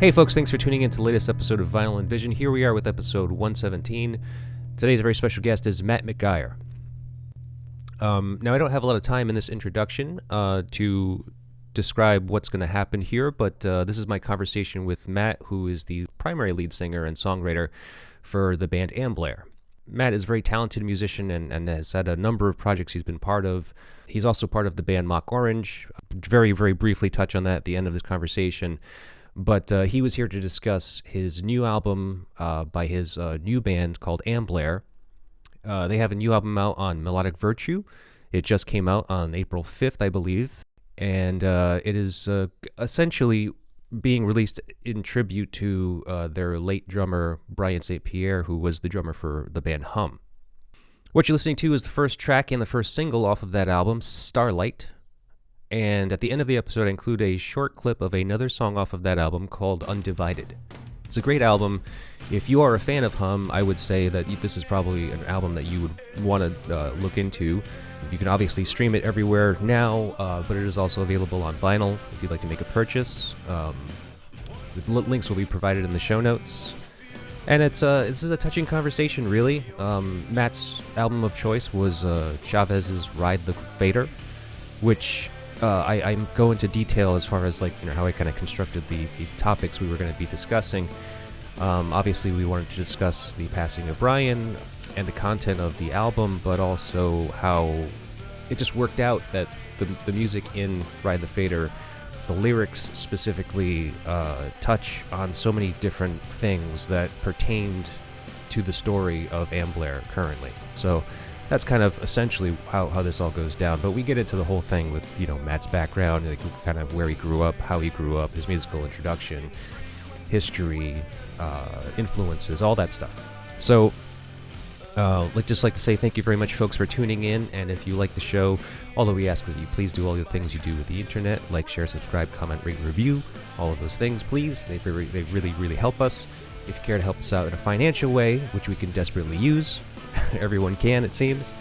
Hey folks, thanks for tuning in to the latest episode of Vinyl and Vision. Here we are with episode 117. Today's very special guest is Matt McGuyer. Now I don't have a lot of time in this introduction to describe what's going to happen here, but this is my conversation with Matt, who is the primary lead singer and songwriter for the band Amblare. Matt is a very talented musician and has had a number of projects he's been part of. He's also part of the band Mock Orange. Very, very briefly touch on that at the end of this conversation. But he was here to discuss his new album by his new band called Amblare. They have a new album out on Melodic Virtue. It just came out on April 5th, I believe. And it is essentially being released in tribute to their late drummer, Bryan St. Pere, who was the drummer for the band Hum. What you're listening to is the first track and the first single off of that album, Starlight. And at the end of the episode, I include a short clip of another song off of that album called Undivided. It's a great album. If you are a fan of Hum, I would say that this is probably an album that you would want to look into. You can obviously stream it everywhere now, but it is also available on vinyl if you'd like to make a purchase. The links will be provided in the show notes. And this is a touching conversation, really. Matt's album of choice was Chavez's Ride the Fader, which I go into detail as far as how I kind of constructed the topics we were going to be discussing. Obviously, we wanted to discuss the passing of Bryan and the content of the album, but also how it just worked out that the music in Ride the Fader, the lyrics specifically, touch on so many different things that pertained to the story of Amblare currently. So that's kind of essentially how this all goes down. But we get into the whole thing with, Matt's background, kind of where he grew up, how he grew up, his musical introduction, history, influences, all that stuff. So I'd just like to say thank you very much, folks, for tuning in. And if you like the show, all that we ask is that you please do all the things you do with the internet. Like, share, subscribe, comment, rate, review, all of those things, please. They really, really help us. If you care to help us out in a financial way, which we can desperately use, everyone can, it seems,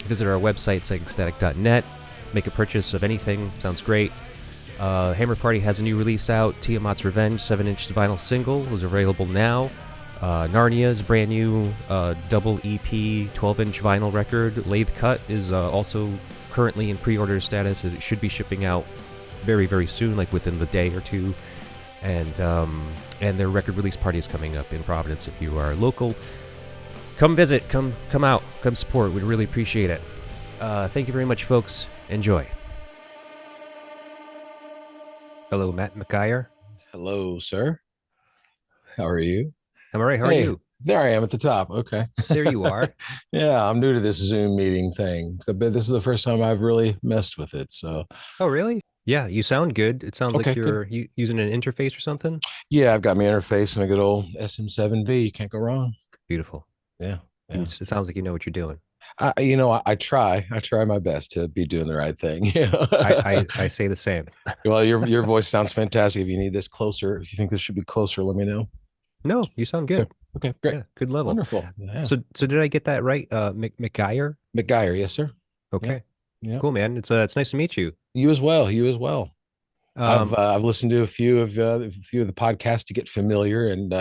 visit our website, psychicstatic.net. Make a purchase of anything. Sounds great. Hammer Party has a new release out. Tiamat's Revenge 7-inch vinyl single is available now. Narnia's brand new double EP 12-inch vinyl record, Lathe Cut, is also currently in pre-order status. It should be shipping out very, very soon, like within the day or two. And their record release party is coming up in Providence. If you are local, come visit, come out, come support. We'd really appreciate it. Thank you very much, folks. Enjoy. Hello, Matt McGuyer. Hello, sir. How are you? I'm all right. How are you? There I am at the top. Okay. There you are. Yeah, I'm new to this Zoom meeting thing. This is the first time I've really messed with it. So. Oh, really? Yeah, you sound good. It sounds like you're using an interface or something. Yeah, I've got my interface and a good old SM7B. You can't go wrong. Beautiful. Yeah. It sounds like you know what you're doing. I try my best to be doing the right thing. I say the same. Well, your voice sounds fantastic. If you need this closer, if you think this should be closer, let me know. No, you sound good. Okay, great. Yeah, good level. Wonderful. Yeah. So did I get that right? McGuyer? McGuyer, yes, sir. Okay. Yeah. Cool, man. It's nice to meet you. You as well. I've listened to a few of the podcasts to get familiar, and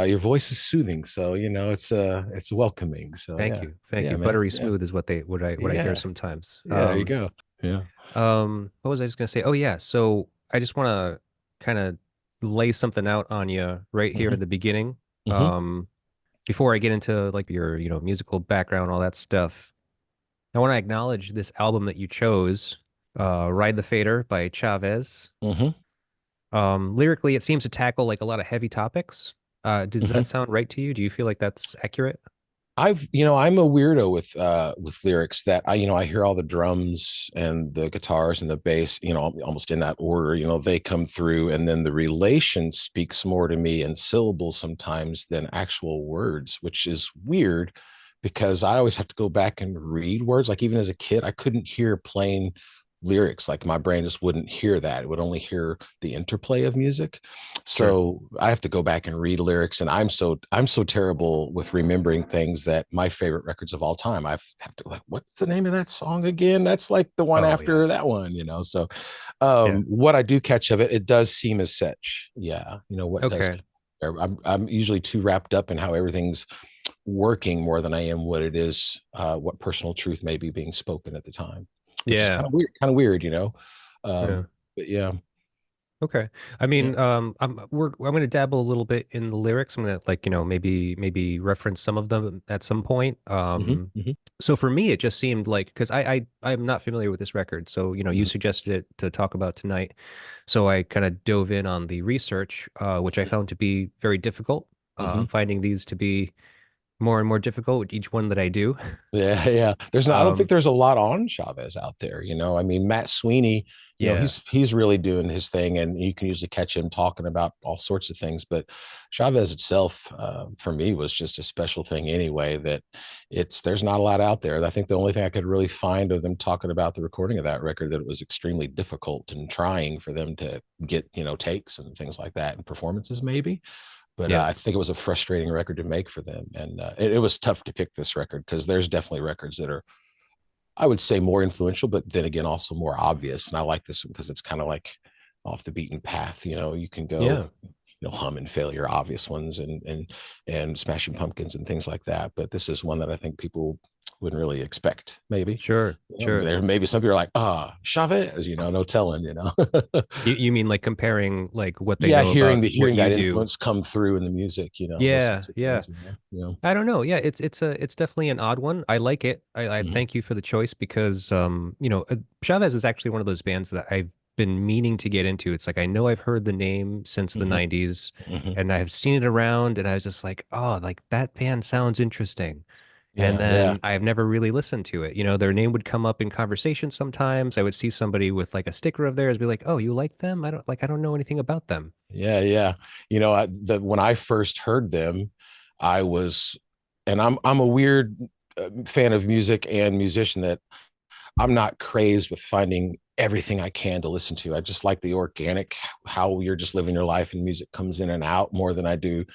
your voice is soothing, so it's welcoming. So thank you. Man. Buttery smooth is what I hear sometimes. Yeah, there you go. Yeah. What was I just gonna say? Oh yeah. So I just want to kind of lay something out on you right here at the beginning. Before I get into your musical background, all that stuff, I want to acknowledge this album that you chose, Ride the Fader by Chavez. Lyrically, it seems to tackle a lot of heavy topics. Does that sound right to you? Do you feel like that's accurate? I'm a weirdo with lyrics that I hear all the drums and the guitars and the bass, almost in that order, they come through, and then the relation speaks more to me in syllables sometimes than actual words, which is weird because I always have to go back and read words. Like even as a kid, I couldn't hear plain lyrics. Like my brain just wouldn't hear that. It would only hear the interplay of music. Sure. So I have to go back and read lyrics. And I'm so terrible with remembering things that my favorite records of all time. I have to like, what's the name of that song again? That's like the one Oh yeah. after that one, So Yeah. what I do catch of it, it does seem as such. Yeah. What does Okay. I'm usually too wrapped up in how everything's working more than I am what it is, what personal truth may be being spoken at the time, which is Yeah. kind of weird. Yeah. But yeah, Okay. I yeah. mean, I'm gonna dabble a little bit in the lyrics. I'm gonna like, maybe reference some of them at some point. Hmm. Hmm. So for me, it just seemed like because I'm not familiar with this record, so you Hmm. suggested it to talk about tonight. So I kind of dove in on the research, which I found to be very difficult. Hmm. Finding these to be more and more difficult with each one that I do. Yeah, yeah. I don't think Um, there's a lot on Chavez out there. I mean, Matt Sweeney, yeah, he's really doing his thing, and you can usually catch him talking about all sorts of things. But Chavez itself, for me, was just a special thing anyway. That there's not a lot out there. I think the only thing I could really find of them talking about the recording of that record, that it was extremely difficult and trying for them to get takes and things like that, and performances maybe. But yeah, I think it was a frustrating record to make for them, and it was tough to pick this record because there's definitely records that are, I would say, more influential, but then again also more obvious. And I like this one because it's kind of like off the beaten path. You can go, yeah, hum and failure, obvious ones, and Smashing Pumpkins and things like that. But this is one that I think people wouldn't really expect. Maybe sure, sure. there maybe some people are like, Chavez, no telling. You mean like comparing like what they Yeah, know about what hearing you that do? influence come through in the music, those Yeah, types of yeah. things. Yeah. I don't know. Yeah, it's definitely an odd one. I like it. I Hmm. thank you for the choice because Chavez is actually one of those bands that I've been meaning to get into. It's like I know I've heard the name since the Hmm. 90s Hmm. and I've seen it around and I was just like, "Oh, like that band sounds interesting." And Yeah, yeah, then I've never really listened to it. Their name would come up in conversation sometimes. I would see somebody with like a sticker of theirs be like, "Oh, you like them?" I don't know anything about them. yeah, yeah. When I first heard them, I was, and I'm a weird fan of music and musician, that I'm not crazed with finding everything I can to listen to. I just like the organic, how you're just living your life and music comes in and out more than I do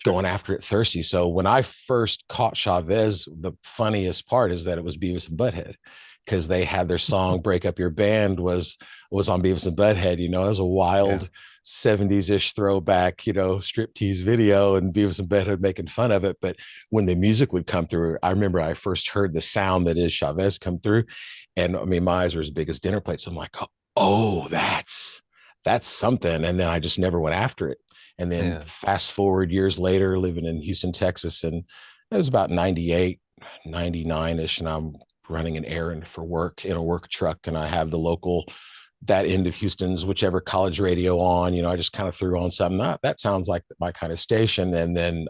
Sure. going after it thirsty. So when I first caught Chavez, the funniest part is that it was Beavis and Butthead, because they had their song "Break Up Your Band" was on Beavis and Butthead. It was a Yeah. wild 70s ish throwback, striptease video, and Beavis and Butthead making fun of it. But when the music would come through, I remember I first heard the sound that is Chavez come through, and I mean, my eyes were as big as dinner plates. I'm like, oh, that's something. And then I just never went after it. And then Yeah. fast forward years later, living in Houston, Texas, and it was about 98, 99 ish. And I'm running an errand for work in a work truck. And I have the local, that end of Houston's, whichever college radio on, I just kind of threw on something. That sounds like my kind of station. And then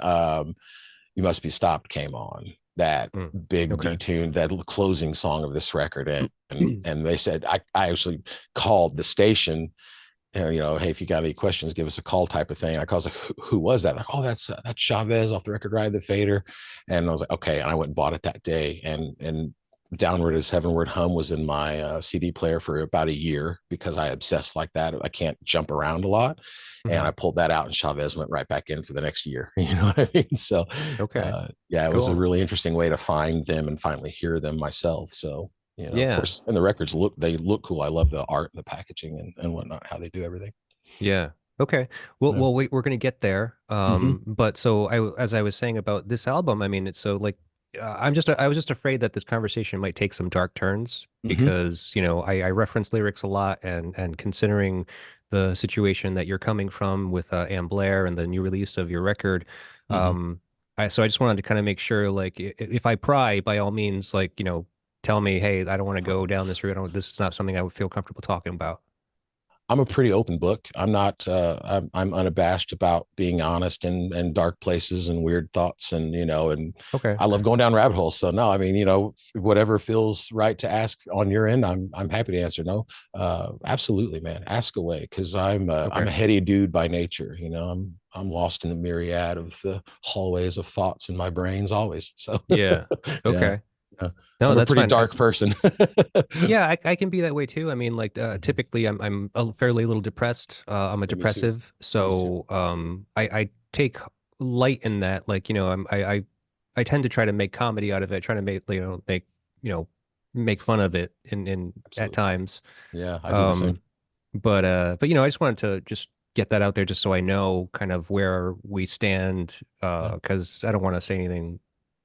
You Must Be Stopped came on, that Mm. big Okay. detune, that closing song of this record. And they said, I actually called the station, and hey, if you got any questions, give us a call, type of thing. And I was like, who was that? Like, oh, that's Chavez off the record Ride the Fader. And I was like, okay. And I went and bought it that day. And Downward as Heavenward Hum was in my CD player for about a year, because I obsessed like that. I can't jump around a lot. And Hmm. I pulled that out, and Chavez went right back in for the next year. You know what I mean? So, Okay. yeah, it was a Cool. really interesting way to find them and finally hear them myself. So, of Yeah. course, and the records look cool. I love the art and the packaging and whatnot, how they do everything. Yeah. Okay. Well, Yeah. we're gonna get there. Hmm. But so as I was saying about this album, I mean, it's so like, I was just afraid that this conversation might take some dark turns Hmm. because, I reference lyrics a lot and considering the situation that you're coming from with Amblare and the new release of your record, Hmm. so I just wanted to kind of make sure, like, if I pry, by all means, like, tell me, hey, I don't want to go down this route. This is not something I would feel comfortable talking about. I'm a pretty open book. I'm not. I'm unabashed about being honest and dark places and weird thoughts, and Okay. I love going down rabbit holes. So no, I mean, whatever feels right to ask on your end, I'm happy to answer. No, absolutely, man, ask away, because I'm Okay. a heady dude by nature. I'm lost in the myriad of the hallways of thoughts in my brains always. So Yeah. yeah. Okay. No, I'm a that's pretty fine. dark person. Yeah, I can be that way too. I mean, like Mhm. typically I'm a fairly little depressed. I'm a Yeah, me too. depressive, Me too. so I take light in that. Like, I tend to try to make comedy out of it, try to you know make fun of it in at Absolutely. times. Yeah, I do the same. Um, but I just wanted to just get that out there just so I know kind of where we stand, Yeah. because I don't want to say anything,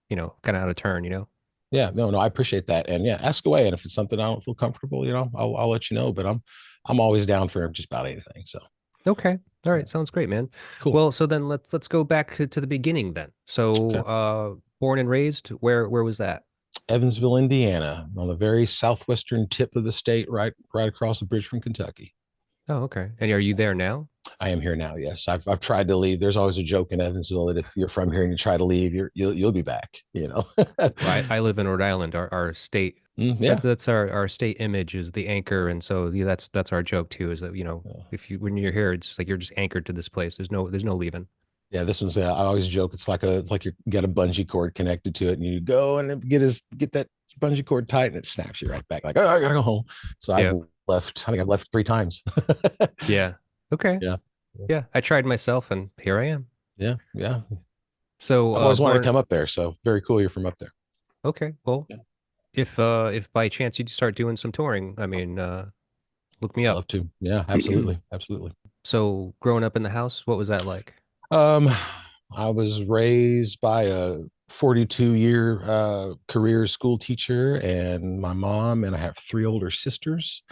kind of out of turn, Yeah, no, no, I appreciate that. And yeah, ask away. And if it's something I don't feel comfortable, I'll let you know. But I'm always down for just about anything. So Okay. All yeah, right. Sounds great, man. cool. Well, so then let's go back to the beginning then. So, Okay. born and raised, where was that? Evansville, Indiana, on the very southwestern tip of the state, right across the bridge from Kentucky. Oh, okay. And are you there now? I am here now. Yes, I've tried to leave. There's always a joke in Evansville that if you're from here and you try to leave, you'll be back. I live in Rhode Island. Our state Yeah. that's our state image is the anchor, and so yeah, that's our joke too. Is that if you when you're here, it's like you're just anchored to this place. There's no leaving. Yeah, this one's. I always joke. It's like you got a bungee cord connected to it, and you go and get that bungee cord tight, and it snaps you right back. Like, oh, I gotta go home. So I've Yeah. left. I think I've left 3 times. Yeah. Okay. Yeah, Yeah. I tried myself, and here I am. yeah, yeah. So, I've always wanted to born. come up there. So very cool. You're from up there. Okay. Well, Yeah, if by chance you start doing some touring, I mean, look me I'd up. love to. Yeah, absolutely, absolutely. So growing up in the house, what was that like? Um, I was raised by a 42-year career school teacher and my mom, and I have 3 older sisters.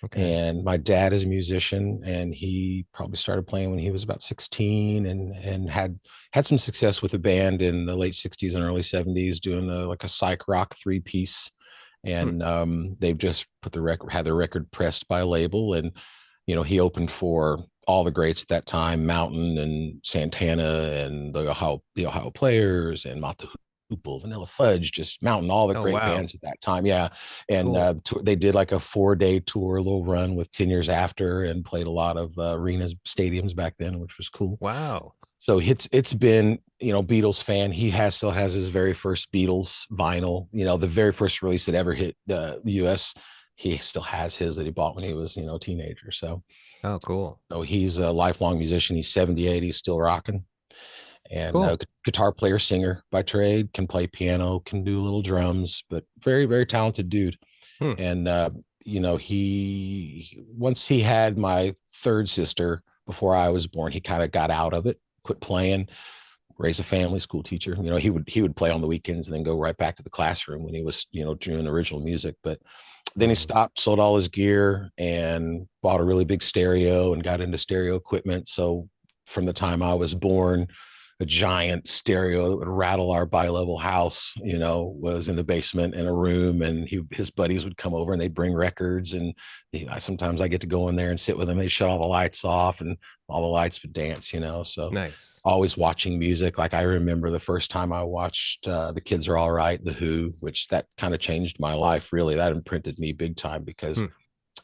Okay. And my dad is a musician, and he probably started playing when he was about 16, and had some success with a band in the late 60s and early 70s, doing like a psych rock 3 piece. Hmm. And they've just had the record pressed by a label. And he opened for all the greats at that time, Mountain and Santana and the Ohio Players and Mott the Hoople, Vanilla Fudge, just Mountain, all the Oh, great wow. bands at that time. Yeah. And Cool. they did like a 4-day tour, a little run with 10 Years After, and played a lot of arenas, stadiums back then, which was cool. Wow. So it's been, Beatles fan. He still has his very first Beatles vinyl, the very first release that ever hit the US. He still has his that he bought when he was, a teenager. Oh, cool. So he's a lifelong musician. He's 78. He's still rocking. And Cool. guitar player, singer by trade, can play piano, can do little drums, but very, very talented dude. Hmm. And he once he had my third sister before I was born, he kind of got out of it, quit playing, raise a family, school teacher. He would play on the weekends and then go right back to the classroom when he was, doing original music. But then he Hmm. stopped, sold all his gear, and bought a really big stereo and got into stereo equipment. So from the time I was born, a giant stereo that would rattle our bi-level house, was in the basement in a room, and his buddies would come over and they'd bring records, and sometimes I get to go in there and sit with them. They shut all the lights off and all the lights would dance, so Nice. always watching music. Like I remember the first time I watched The Kids Are All Right, The Who, which that kind of changed my life. Really, that imprinted me big time, because Hmm.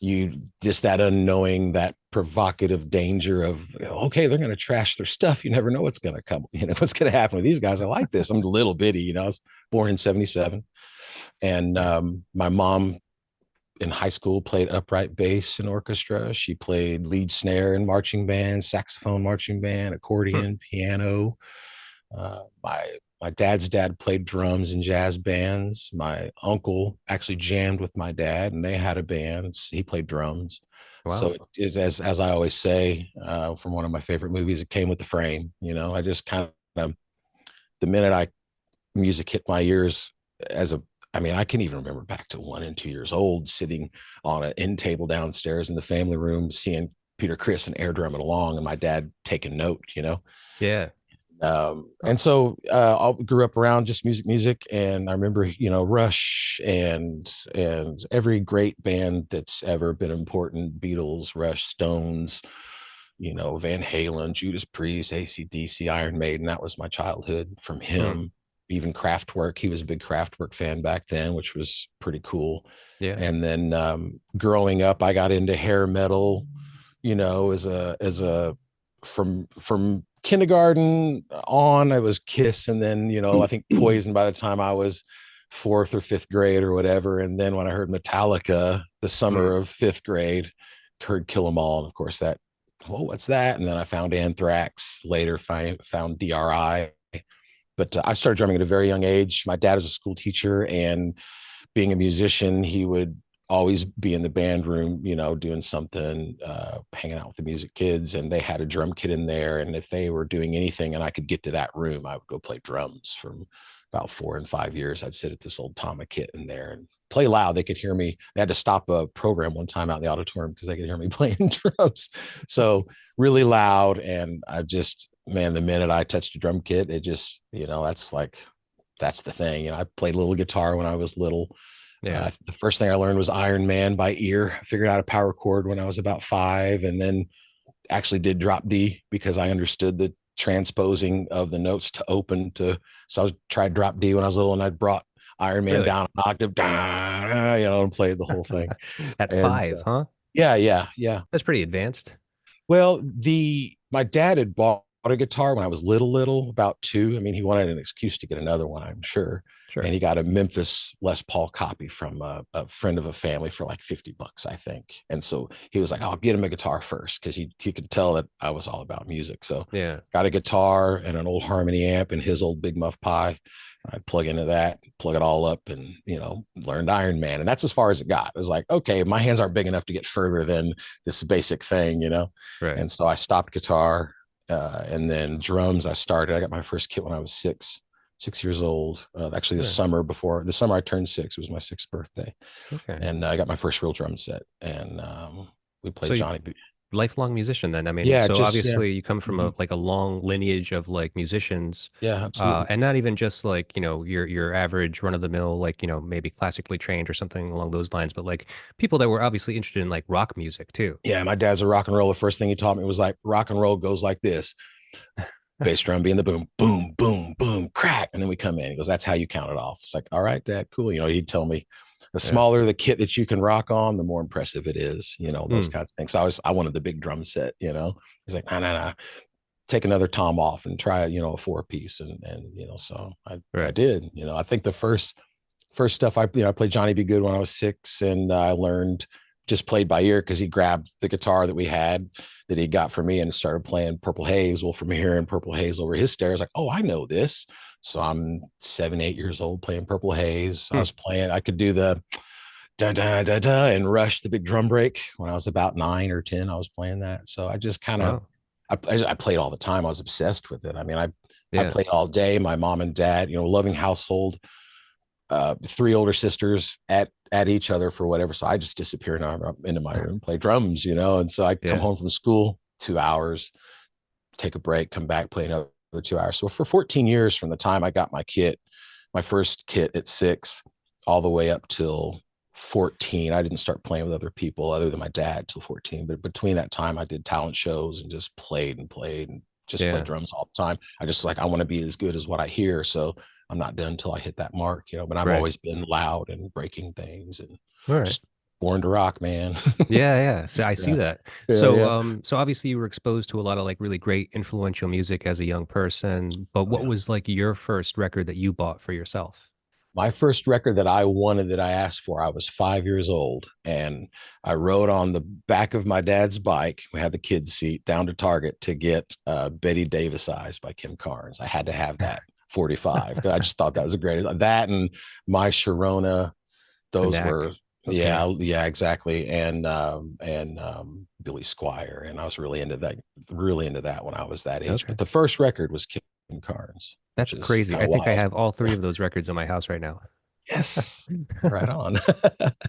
you just that unknowing, that provocative danger of, okay, they're going to trash their stuff. You never know what's going to come, what's going to happen with these guys. I like this. I'm a little bitty, I was born in 77. And my mom in high school played upright bass in orchestra. She played lead snare in marching band, saxophone marching band, Hmm. accordion, piano. My dad's dad played drums in jazz bands. My uncle actually jammed with my dad, and they had a band. He played drums. So Wow. it is, as I always say, from one of my favorite movies, it came with the frame. I just kind of, the minute music hit my ears as a I mean, I can even remember back to 1 and 2 years old, sitting on an end table downstairs in the family room, seeing Peter Criss and air drumming along, and my dad taking note. Yeah. And Oh. so I grew up around just music, and I remember, Rush and every great band that's ever been important: Beatles, Rush, Stones, Van Halen, Judas Priest, AC/DC, Iron Maiden. That was my childhood from Hmm. him. Even Kraftwerk, he was a big Kraftwerk fan back then, which was pretty cool. Yeah. And then growing up, I got into hair metal, as a from kindergarten on. I was Kiss, and then I think Poison by the time I was fourth or fifth grade or whatever. And then when I heard Metallica, the summer Mm. of fifth grade, heard Kill 'Em All. And of course, that, well, what's that? And then I found Anthrax, later found DRI. But I started drumming at a very young age. My dad was a school teacher, and being a musician, he would always be in the band room, doing something, hanging out with the music kids. And they had a drum kit in there. And if they were doing anything and I could get to that room, I would go play drums. From about 4 and 5 years, I'd sit at this old Tama kit in there and play loud. They could hear me. They had to stop a program one time out in the auditorium because they could hear me playing drums. So really loud. And I just, man, the minute I touched a drum kit, it just, that's the thing. I played a little guitar when I was little. Yeah. The first thing I learned was Iron Man by ear. I figured out a power chord when I was about 5, and then actually did drop D because I understood the transposing of the notes to open to. So I was tried drop D when I was little, and I brought Iron Man Really? down an octave, and played the whole thing. At And 5, huh? yeah, yeah, yeah. That's pretty advanced. Well, my dad had bought a guitar when I was little, about 2. I mean, he wanted an excuse to get another one, I'm sure. And Sure. he got a Memphis Les Paul copy from a friend of a family for like $50, I think. And so he was like, "I'll get him a guitar first," because he could tell that I was all about music. So Yeah. got a guitar and an old Harmony amp and his old Big Muff Pi. I'd plug into that, plug it all up, and learned Iron Man. And that's as far as it got. It was like, okay, my hands aren't big enough to get further than this basic thing. Right. And so I stopped guitar, and then drums. I got my first kit when I was 6 years old. Actually, Sure. the summer I turned 6, it was my 6th birthday, Okay. and I got my first real drum set, and we So played Johnny B. lifelong musician then. I mean, Yeah, so just yeah, obviously you come from mhm. a long lineage of like musicians, Yeah, absolutely. and not even just like, your average run of the mill, like, maybe classically trained or something along those lines, but like people that were obviously interested in like rock music too. Yeah, my dad's a rock and roll. The first thing he taught me was like, rock and roll goes like this: bass drum being the boom, boom, boom, boom, crack. And then we come in. He goes, "That's how you count it off." It's like, "All right, Dad, cool." He'd tell me the Yeah. smaller the kit that you can rock on, the more impressive it is, those Mm, kinds of things. So I wanted the big drum set. He's like, "No, no, no, take another tom off and try, a 4-piece." And so I right. did. I think the first stuff I played Johnny Be Good when I was 6, and I learned, just played by ear, because he grabbed the guitar that we had that he got for me and started playing Purple Haze. Well, from hearing Purple Haze over his stairs, like, oh, I know this. So I'm 7, 8 years old playing Purple Haze. Hmm. I could do the da da da da and Rush, the big drum break, when I was about 9 or 10. I was playing that. So I just kind of, Wow. I played all the time. I was obsessed with it. I mean, I Yeah. played all day. My mom and dad, loving household, 3 older sisters at each other for whatever. So I just disappear into my room, play drums. And so I come Yeah. home from school, 2 hours, take a break, come back, play another 2 hours. So for 14 years, from the time I got my first kit at 6, all the way up till 14, I didn't start playing with other people other than my dad till 14. But between that time, I did talent shows and just played and just played Yeah. drums all the time. I want to be as good as what I hear. So I'm not done until I hit that mark. But I've Right. always been loud and breaking things, and All right. just born to rock, man. Yeah, yeah. So I see Yeah. that. Yeah. So, Yeah. so obviously you were exposed to a lot of like really great influential music as a young person, but Oh, what yeah. was like your first record that you bought for yourself? My first record that I wanted, that I asked for, I was 5 years old, and I rode on the back of my dad's bike. We had the kids seat down to Target to get Betty Davis Eyes by Kim Carnes. I had to have that 45 because I just thought that was a great, that and My Sharona. The Those Knack. were, Okay. yeah, exactly. And Billy Squire. And I was really into that when I was that age. Okay. But the first record was Kim Carnes, which That's is crazy. kind I of think I wild. have all 3 of those records in my house right now. Yes. Right on.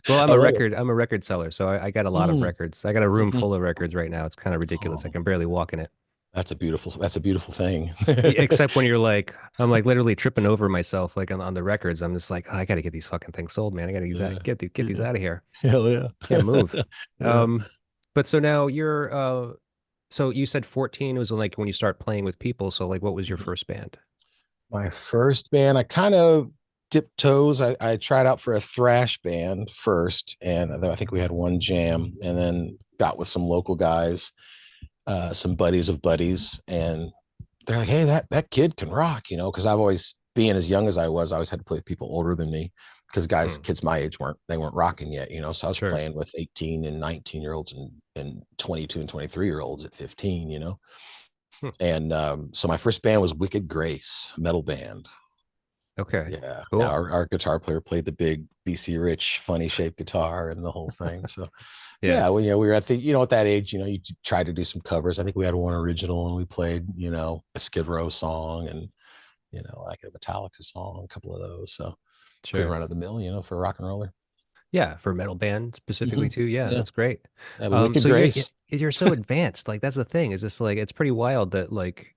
Well, I love it. I'm a record seller, so I got a lot of Mm, records. I got a room mhm. full of records right now. It's kind of ridiculous. I Oh, can barely walk in it. that's a beautiful thing. Except when you're like, I'm like literally tripping over myself, like on the records. I'm just like, oh, I got to get these fucking things sold, man. I got to Yeah. get these Yeah. out of here. Hell yeah. Can't move. Yeah. Um, but so now so you said 14 was like when you start playing with people. So like, what was your Mhm. first band? My first band, I kind of dipped toes. I tried out for a thrash band first, and I think we had one jam, and then got with some local guys, some buddies of buddies, and they're like, "Hey, that kid can rock," because I've always being as young as I was, I always had to play with people older than me because Hmm. kids my age weren't rocking yet, you know. So I was Sure. playing with 18 and 19-year-olds and 22 and 23-year-olds at 15, you know. Hmm. And so my first band was Wicked Grace, metal band. Okay. Yeah. Yeah. Cool. Our guitar player played the big BC Rich, funny shaped guitar and the whole thing. So Yeah. yeah, well, you know, we were at the, you know, at that age, you know, you try to do some covers. I think we had one original and we played, you know, a Skid Row song and, you know, like a Metallica song, a couple of those. So pretty Sure. run of the mill, you know, for a rock and roller. Yeah, for metal band specifically too. Yeah, Yeah. that's great. Yeah. But Wicked So Grace. you're so advanced. Like that's the thing. Is just like it's pretty wild that like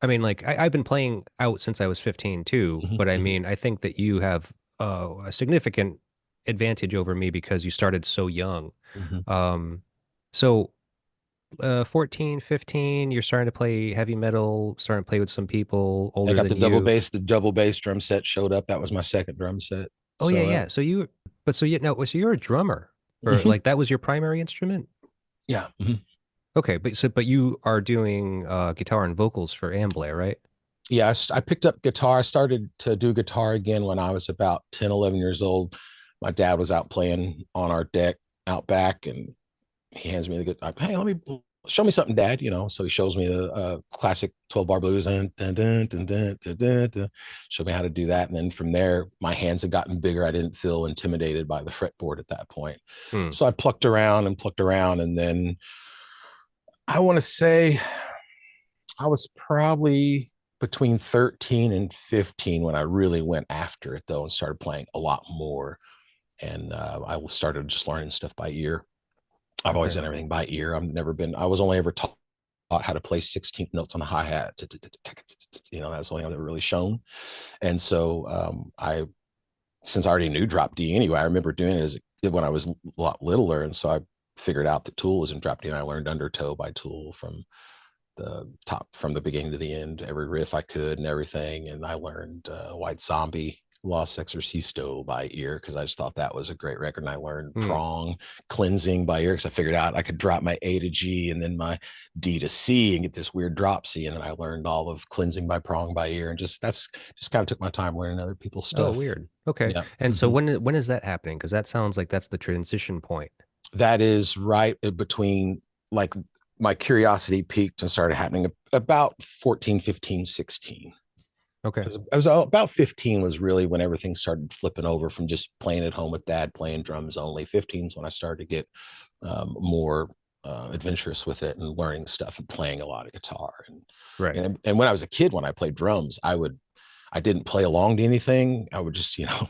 I mean like I've been playing out since I was 15 too, Mhm, but I mhm, mean I think that you have a significant advantage over me because you started so young. mhm. Um, so 14, 15, you're starting to play heavy metal, starting to play with some people I older got than you. the double bass drum set showed up. That was my second drum set. Oh yeah, So yeah. So you, but so you no, so you're a drummer for mhm. like that was your primary instrument. Yeah. Mhm. Okay, but you are doing guitar and vocals for Amblare, right? Yeah, I picked up guitar. I started to do guitar again when I was about 10, 11 years old. My dad was out playing on our deck out back, and he hands me the guitar. Hey, let me show me something, Dad. You know, so he shows me the classic 12-bar blues and dun, dun, dun, dun, dun, dun, dun. Showed me how to do that. And then from there, my hands had gotten bigger. I didn't feel intimidated by the fretboard at that point. Hmm. So I plucked around, and then I want to say I was probably between 13 and 15 when I really went after it though and started playing a lot more. And I started just learning stuff by ear. I've always Okay. done everything by ear. I was only ever taught how to play 16th notes on the hi-hat. You know, that's the only I've ever really shown. And so since I already knew drop D anyway, I remember doing it when I was a lot littler. And so I figured out that Tool was in drop D and I learned Undertow by Tool from the beginning to the end, every riff I could and everything. And I learned White Zombie, Los Exorcisto by ear because I just thought that was a great record. And I learned Hmm. Prong, Cleansing by ear because I figured out I could drop my A to G and then my D to C and get this weird drop C. And then I learned all of Cleansing by Prong by ear. And that's just kind of took my time learning other people's Oh, stuff. weird. Okay. Yeah. And so Mhm. when is that happening? Because that sounds like that's the transition point. That is right between like my curiosity peaked and started happening about 14, 15, 16. Okay. I was about 15 was really when everything started flipping over from just playing at home with dad, playing drums only. 15 is when I started to get more adventurous with it and learning stuff and playing a lot of guitar. Right. And when I was a kid, when I played drums, I didn't play along to anything. I would just, you know,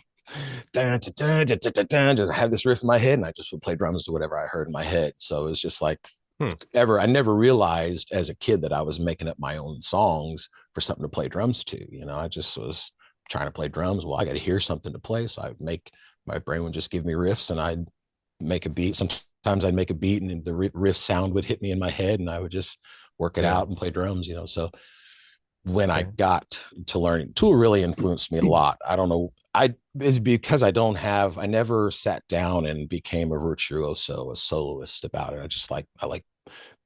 dun, dun, dun, dun, dun, dun, just have this riff in my head and I just would play drums to whatever I heard in my head. So it was just like Hmm. I never realized as a kid that I was making up my own songs for something to play drums to. You know, I just was trying to play drums. Well, I got to hear something to play. So my brain would just give me riffs and I'd make a beat. Sometimes I'd make a beat and the riff sound would hit me in my head and I would just work it Yeah. out and play drums, you know. So when I Okay. got to learning, Tool really influenced me a lot. I don't know. It's because I never sat down and became a virtuoso, a soloist about it. I like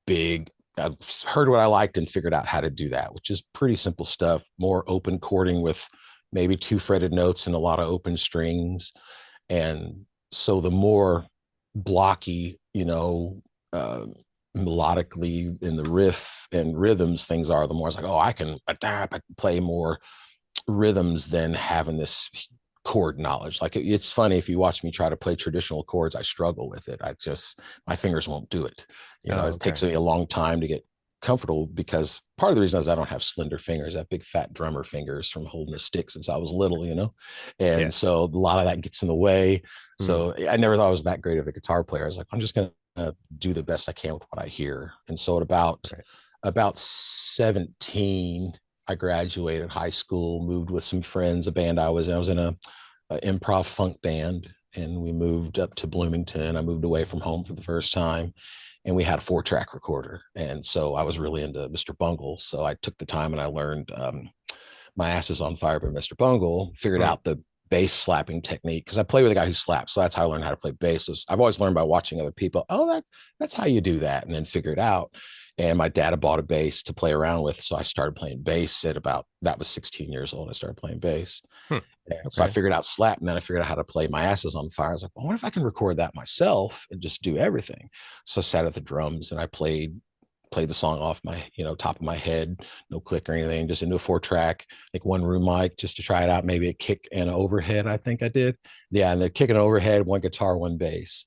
big. I heard what I liked and figured out how to do that, which is pretty simple stuff. More open chording with maybe two fretted notes and a lot of open strings. And so the more blocky, you know, melodically in the riff and rhythms things are, the more it's like, oh, I can play more rhythms than having this chord knowledge. Like it's funny if you watch me try to play traditional chords, I struggle with it. My fingers won't do it. You know, Oh, it okay. takes me a long time to get comfortable because part of the reason is I don't have slender fingers. I have big fat drummer fingers from holding a stick since I was little, you know? Yeah. And so a lot of that gets in the way. Hmm. So I never thought I was that great of a guitar player. I was like, I'm just going to do the best I can with what I hear. And so at Right. about 17, I graduated high school, moved with some friends, a band I was in a improv funk band, and we moved up to Bloomington. I moved away from home for the first time, and we had a 4-track recorder. And so I was really into Mr. Bungle. So I took the time and I learned My Ass is on Fire by Mr. Bungle, figured Hmm. out bass slapping technique, because I play with a guy who slaps. So that's how I learned how to play bass. I've always learned by watching other people. Oh, that's how you do that, and then figure it out. And my dad had bought a bass to play around with, so I started playing bass at about, that was 16 years old. I started playing bass. Hmm. And so I Okay. figured out slap, and then I figured out how to play My Ass Is on Fire. I was like, well, what if I can record that myself and just do everything? So I sat at the drums and I played the song off my, top of my head, no click or anything, just into a 4-track, like one room mic, just to try it out. Maybe a kick and an overhead, I think I did. Yeah, and the kick and overhead, one guitar, one bass.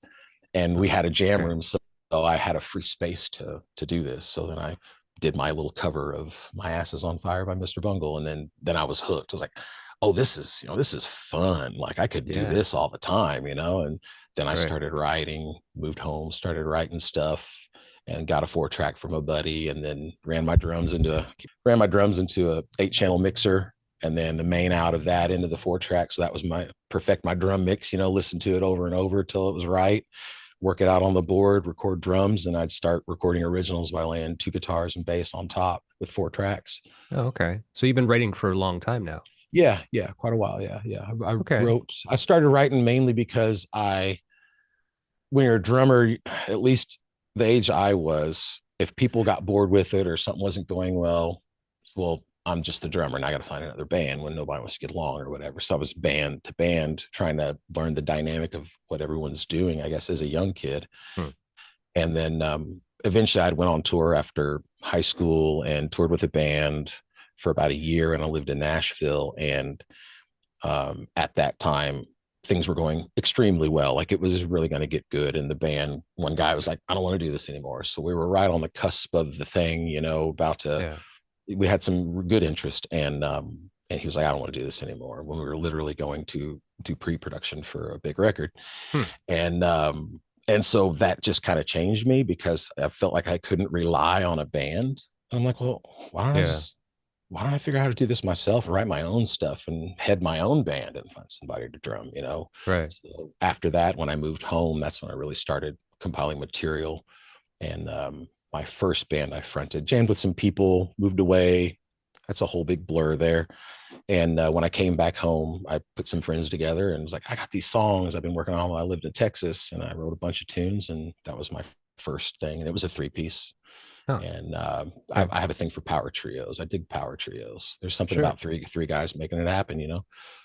And we had a jam Okay. room, so I had a free space to do this. So then I did my little cover of My Ass Is on Fire by Mr. Bungle. And then I was hooked. I was like, oh, this is fun. Like I could do Yeah. this all the time, and then I Right. started writing, moved home, started writing stuff, and got a 4-track from a buddy, and then ran my drums into a 8-channel mixer, and then the main out of that into the 4-track. So that was my perfect my drum mix, listen to it over and over till it was right, work it out on the board, record drums, and I'd start recording originals by laying 2 guitars and bass on top with 4 tracks. Oh, okay. So you've been writing for a long time now. Yeah, quite a while. Yeah. Okay. I started writing mainly because when you're a drummer, at least the age I was, if people got bored with it or something wasn't going well, I'm just the drummer and I got to find another band when nobody wants to get along or whatever. So I was band to band trying to learn the dynamic of what everyone's doing, I guess, as a young kid. Hmm. And then eventually I went on tour after high school and toured with a band for about a year. And I lived in Nashville. And at that time, things were going extremely well. Like it was really going to get good. And the band, one guy was like, I don't want to do this anymore. So we were right on the cusp of the thing, about to, Yeah. we had some good interest. And he was like, I don't want to do this anymore, when we were literally going to do pre-production for a big record. Hmm. And so that just kind of changed me, because I felt like I couldn't rely on a band. I'm like, well, why don't I Yeah. just why don't I figure out how to do this myself and write my own stuff and head my own band and find somebody to drum. Right. So after that, when I moved home, that's when I really started compiling material. And my first band I fronted, jammed with some people, moved away. That's a whole big blur there. And when I came back home, I put some friends together and was like, I got these songs I've been working on while I lived in Texas. And I wrote a bunch of tunes, and that was my first thing. And it was a 3-piece. Huh. And Okay. I have a thing for power trios. I dig power trios. There's something Sure. about three guys making it happen.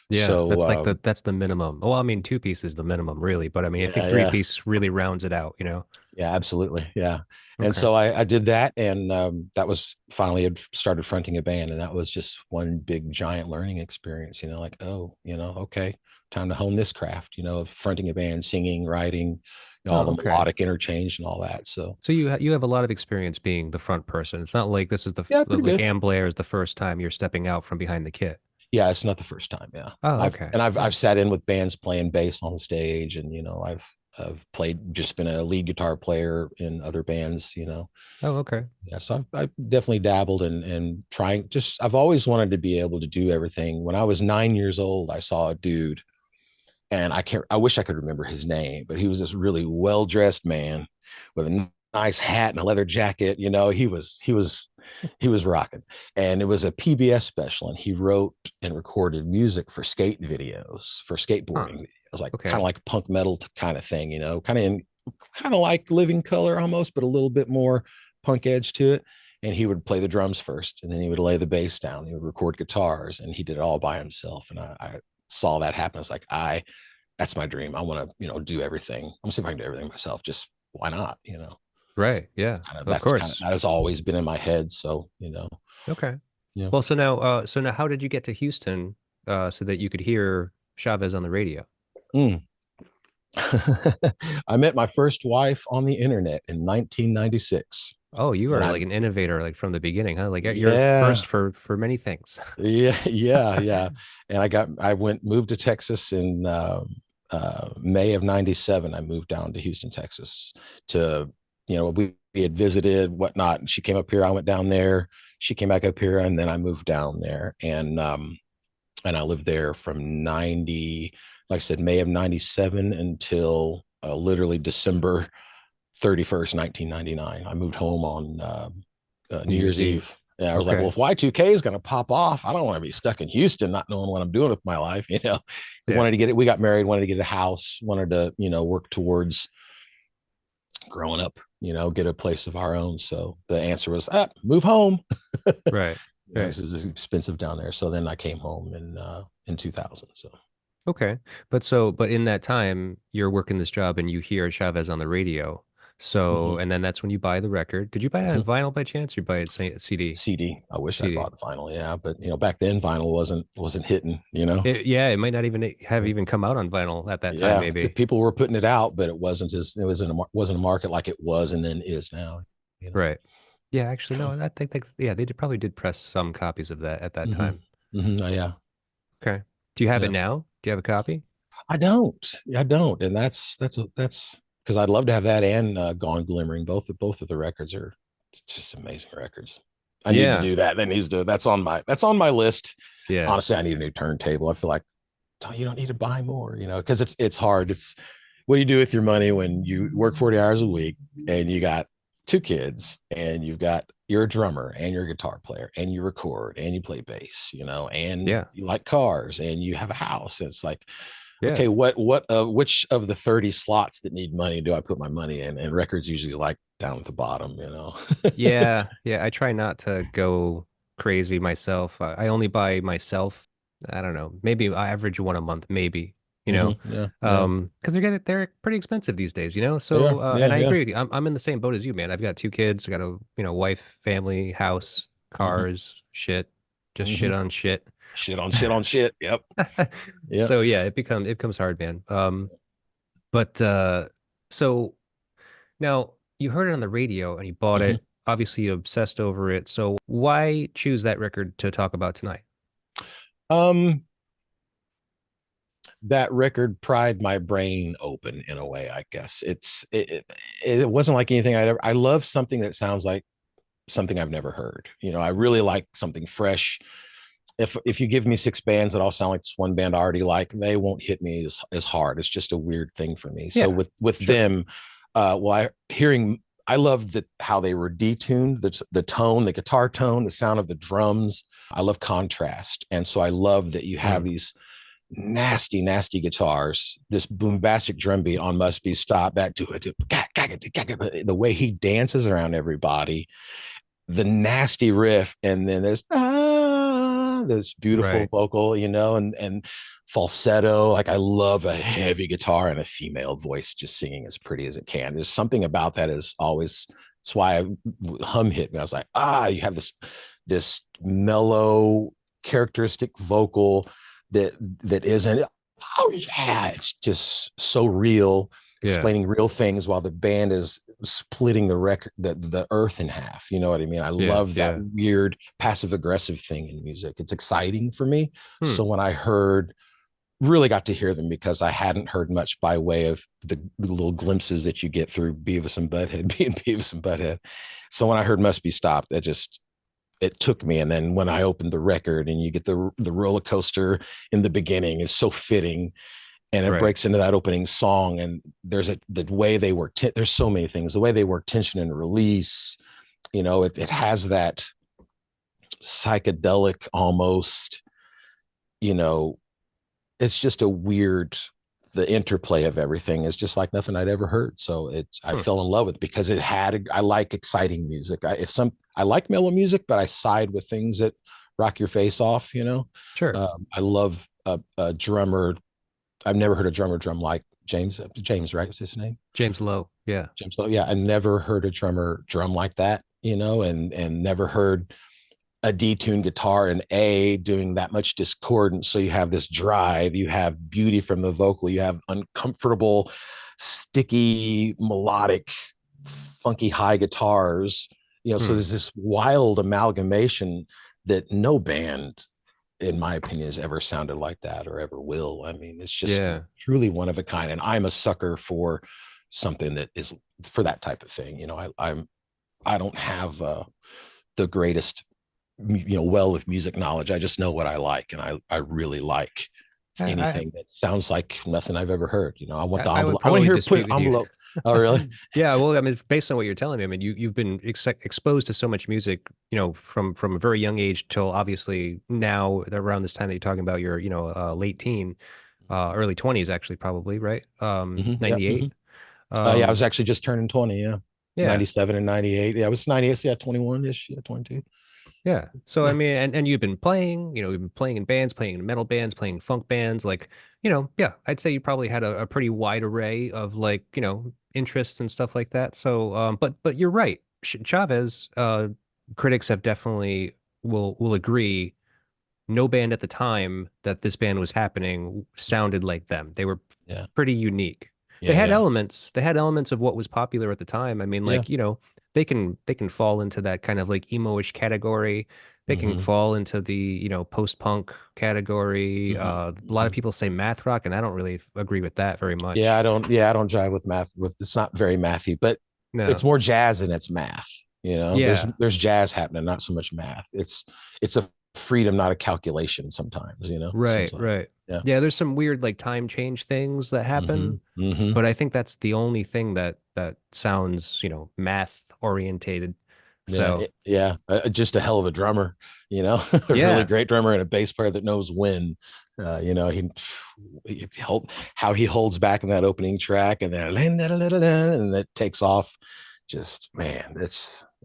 Yeah. So That's like that's the minimum. Well, I mean, 2 piece is the minimum, really, but I mean, I think yeah, three yeah, piece really rounds it out. yeah, absolutely, yeah. And Okay. so I did that, and that was finally had started fronting a band, and that was just one big giant learning experience. Like, oh, okay, time to hone this craft. Of fronting a band, singing, writing, all Oh, the okay. melodic interchange and all that. So So you have a lot of experience being the front person. It's not like this is yeah, pretty like good. Amblare is the first time you're stepping out from behind the kit. Yeah, it's not the first time. Yeah, Oh, I've okay. and I've Yeah. I've sat in with bands playing bass on the stage, and I've played, just been a lead guitar player in other bands. Oh, okay. Yeah, so I definitely dabbled and trying. Just I've always wanted to be able to do everything. When I was 9 years old, I saw a dude, and I wish I could remember his name, but he was this really well dressed man with a nice hat and a leather jacket. He was rocking, and it was a PBS special, and he wrote and recorded music for skate videos, for Huh. skateboarding videos, like kind of Okay. like punk metal kind of thing, kind of like Living Color almost, but a little bit more punk edge to it. And he would play the drums first, and then he would lay the bass down. He would record guitars, and he did it all by himself. And I saw that happen. It's like, that's my dream. I want to, do everything. I'm gonna see if I can do everything myself. Just why not? Right. Yeah. Of That's kind of course. that has always been in my head. So, Okay. yeah. Well, so now how did you get to Houston so that you could hear Chavez on the radio? Mm. I met my first wife on the internet in 1996. Oh, you And are I, like an innovator like from the beginning, huh? Like you're yeah, first for many things. yeah. And moved to Texas in May of 97. I moved down to Houston, Texas to, we had visited whatnot. And she came up here. I went down there. She came back up here, and then I moved down there. And I lived there from 90, like I said, May of 97 until literally December 31st, 1999. I moved home on New New Year's Year's Eve. Eve. And I was like, well, Okay. if Y2K is going to pop off, I don't want to be stuck in Houston, not knowing what I'm doing with my life. Yeah. Wanted to get it. We got married, wanted to get a house, wanted to, work towards growing up, get a place of our own. So the answer was, move home. Right. Right. This is expensive down there. So then I came home in 2000. So Okay. But in that time, you're working this job and you hear Chavez on the radio. So, mhm, and then that's when you buy the record. Did you buy it on mhm. vinyl by chance or you buy it CD? CD. I wish I CD. bought vinyl. Yeah, but back then vinyl wasn't hitting. Yeah, it might not even have even come out on vinyl at that time, Yeah, maybe. people were putting it out, but it wasn't a market like it was and then is now. You know. Right. Yeah, actually, no, I think yeah, probably did press some copies of that at that hmm time. yeah, Okay. Do you have it yeah. now? Do you have a copy? I don't, and that's because I'd love to have that and Gone Glimmering. Both of the records are just amazing records. I need to Yeah. do that. That needs to. That's on my list. Yeah. Honestly, I need a new turntable. I feel like you don't need to buy more, because it's hard. It's what do you do with your money when you work 40 hours a week and you got two kids and you're a drummer and you're a guitar player and you record and you play bass, and Yeah. you like cars and you have a house. It's like, Yeah. okay, which of the 30 slots that need money do I put my money in? And records usually like down at the bottom. Yeah. Yeah. I try not to go crazy myself. I only buy myself, I don't know, maybe I average one a month, maybe, Yeah, yeah, because they're pretty expensive these days, they are. So, Yeah, and I yeah. agree with you. I'm in the same boat as you, man. I've got two kids. I got a, wife, family, house, hmm cars, shit, just shit hmm on shit. Shit on shit on shit. Yep. Yep. So yeah, it becomes hard, man. But so now you heard it on the radio and you bought hmm it. Obviously, you obsessed over it. So why choose that record to talk about tonight? Um, that record pried my brain open in a way. I guess it wasn't like anything I love something that sounds like something I've never heard. I really like something fresh. If you give me six bands that all sound like this one band I already like, they won't hit me as hard. It's just a weird thing for me. So Yeah, with sure. them, I loved how they were detuned, the tone, the guitar tone, the sound of the drums. I love contrast, and so I love that you have Mm, these nasty, nasty guitars, this bombastic drum beat on Must Be Stop, the way he dances around everybody, the nasty riff, and then this beautiful right. vocal, and falsetto. Like I love a heavy guitar and a female voice just singing as pretty as it can. There's something about that is always. That's why hum hit me. I was like, you have this mellow, characteristic vocal that isn't. Oh yeah, it's just so real, Yeah. explaining real things while the band is splitting the earth in half. You know what I mean? I Yeah. love that Yeah. weird passive aggressive thing in music. It's exciting for me. Hmm. So when I really got to hear them because I hadn't heard much by way of the little glimpses that you get through Beavis and Butthead being Beavis and Butthead. So when I heard Must Be Stopped, it took me. And then when I opened the record and you get the roller coaster in the beginning is so fitting, and it Right. breaks into that opening song. And the way they work, there's so many things, the way they work tension and release, it has that psychedelic almost, you know, it's just a weird, the interplay of everything is just like nothing I'd ever heard. So I Hmm. fell in love with it because I like exciting music. I like mellow music, but I side with things that rock your face off. Sure. I love a drummer. I've never heard a drummer drum like James, right? Is his name? James Lowe. Yeah. James Lowe. Yeah. I never heard a drummer drum like that, and never heard a detuned guitar and A doing that much discordance. So you have this drive, you have beauty from the vocal, you have uncomfortable, sticky, melodic, funky high guitars. So Hmm. there's this wild amalgamation that no band, in my opinion, has ever sounded like that or ever will. I mean, it's just Yeah. truly one of a kind. And I'm a sucker for something that is for that type of thing. I don't have the greatest well of music knowledge. I just know what I like, and I really like I anything that sounds like nothing I've ever heard. I want the I would envelope. I want to probably hear it disagree put with you. envelope. Oh, really? Yeah, well, I mean, based on what you're telling me, I mean, you've been exposed to so much music, from a very young age till obviously now around this time that you're talking about your, late teen, early 20s actually probably, right? Yep. 98. Yeah, I Um, was actually just turning 20. Yeah. yeah. 97 and 98. Yeah, I was 98. So yeah, 21 ish. Yeah, 22. Yeah. So I Yeah. mean, and you've been playing in bands, playing in metal bands, playing funk bands, like, yeah, I'd say you probably had a pretty wide array of like, interests and stuff like that. So, but you're right. Chavez, critics have definitely will agree no band at the time that this band was happening sounded like them. They were Yeah. pretty unique. They Yeah. had Yeah. elements. They had elements of what was popular at the time. I mean, Yeah. like, they can fall into that kind of like emo-ish category. They can Hmm. fall into the, post-punk category. Hmm. A lot of Hmm. people say math rock, and I don't really agree with that very Yeah, I much. don't. Yeah, I don't jive with math. With it's not very mathy, but it's No. more jazz than it's math. There's Yeah. there's jazz happening, not so much math. It's a freedom, not a calculation. Sometimes, Right, sometimes. right. Yeah. Yeah, there's some weird like time change things that Hmm. happen, Hmm. but I think that's the only thing that sounds, math orientated. Yeah, So, yeah, just a hell of a drummer, a really yeah. great drummer and a bass player that knows when. He hold how he holds back in that opening track and then and that takes off. Just man,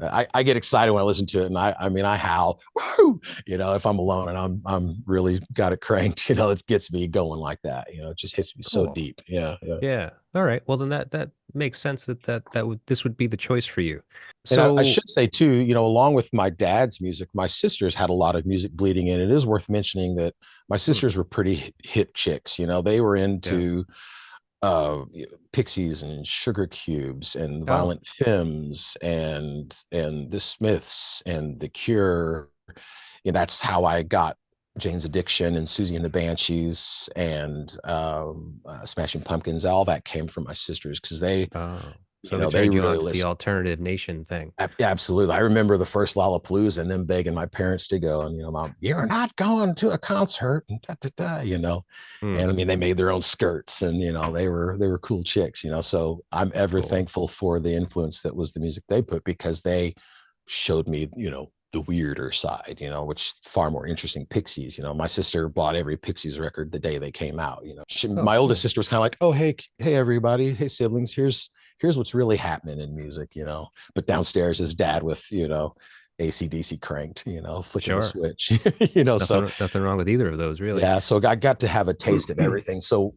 I get excited when I listen to it, and I mean I howl, woo, if I'm alone and I'm really got it cranked, it gets me going like that. It just hits me so Cool. deep. Yeah, yeah. Yeah. All right. Well, then that makes sense that this would be the choice for you. And I So, should say too, along with my dad's music, my sisters had a lot of music bleeding in. It is worth mentioning that my hmm, sisters were pretty hip chicks. They were yeah. into uh Pixies and Sugar Cubes and Oh. Violent Femmes and the Smiths and the Cure. That's how I got Jane's Addiction and Susie and the Banshees and Smashing Pumpkins. All that came from my sisters because they Oh. you So they know they turned you on really to the listen. alternative nation thing. Yeah, absolutely. I remember the first Lollapalooza and them begging my parents to go. And, Mom, you're not going to a concert. And, da, da, da. Hmm. And I mean, they made their own skirts and, they were cool chicks, So I'm ever Cool. thankful for the influence that was the music they put because they showed me, the weirder side, which far more interesting. Pixies, my sister bought every Pixies record the day they came out. Oh, My oldest cool. sister was kind of like, oh, hey, everybody, hey, siblings, here's what's really happening in music, but downstairs his dad with, ACDC cranked, flicking the Sure. switch, so Nothing wrong with either of those, really. yeah, so I got to have a taste of everything. So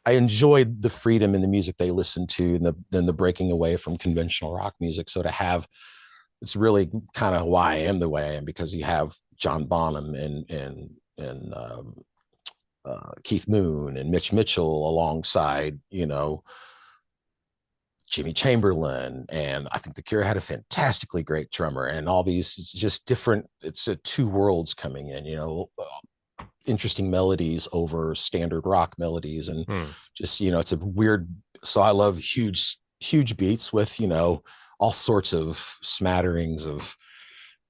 I enjoyed the freedom in the music they listened to and the breaking away from conventional rock music. So to have it's really kind of why I am the way I am because you have John Bonham and Keith Moon and Mitch Mitchell alongside, Jimmy Chamberlain. And I think The Cure had a fantastically great drummer and all these just different, it's two worlds coming in, interesting melodies over standard rock melodies. And Hmm. just, it's a weird, so I love huge beats with, all sorts of smatterings of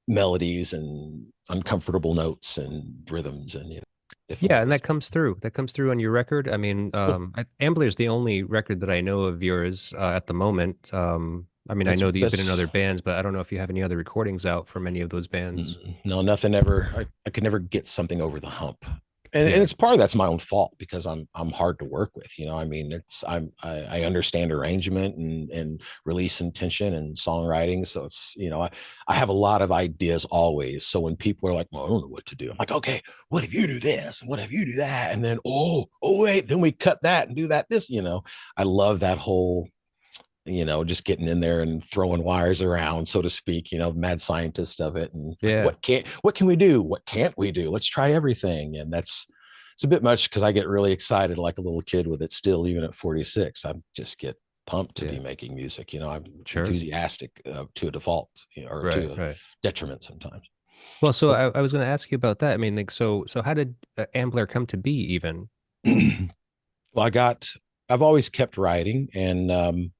melodies and uncomfortable notes and rhythms and, different Yeah, and ways. that comes through. That comes through on your record. I mean, Amblare is the only record that I know of yours at the moment. I mean, I That's know that you've been in that's other bands, but I don't know if you have any other recordings out from any of those bands. no, nothing ever. I could never get something over the hump, and Yeah, it's part of that's my own fault because I'm hard to work with. I mean, I understand arrangement and release intention and songwriting, so it's I have a lot of ideas always. So when people are like, "Well, I don't know what to do," I'm like, "Okay, what if you do this and what if you do that?" And then oh wait, then we cut that and do that this. I love that whole just getting in there and throwing wires around, so to speak, mad scientist of it. And like, yeah, what can we do? What can't we do? Let's try everything. And it's a bit much because I get really excited like a little kid with it still, even at 46. I just get pumped to yeah. be making music. I'm Sure. enthusiastic to a default, or Right, to a right. detriment sometimes. Well, so So, I was going to ask you about that. I mean, like, so how did Ambler come to be even? well, I've always kept writing and,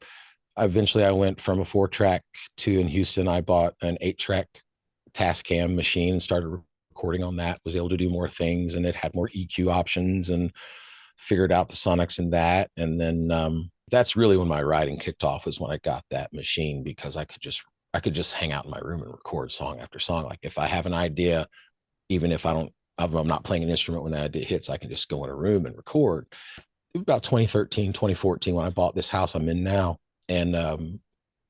eventually I went from a 4-track to in Houston. I bought an 8-track Tascam machine and started recording on that, was able to do more things, and it had more EQ options, and figured out the sonics in that. And then that's really when my writing kicked off, was when I got that machine, because I could just hang out in my room and record song after song. Like if I have an idea, even if I'm not playing an instrument when that idea hits, I can just go in a room and record. It was about 2013, 2014 when I bought this house I'm in now. And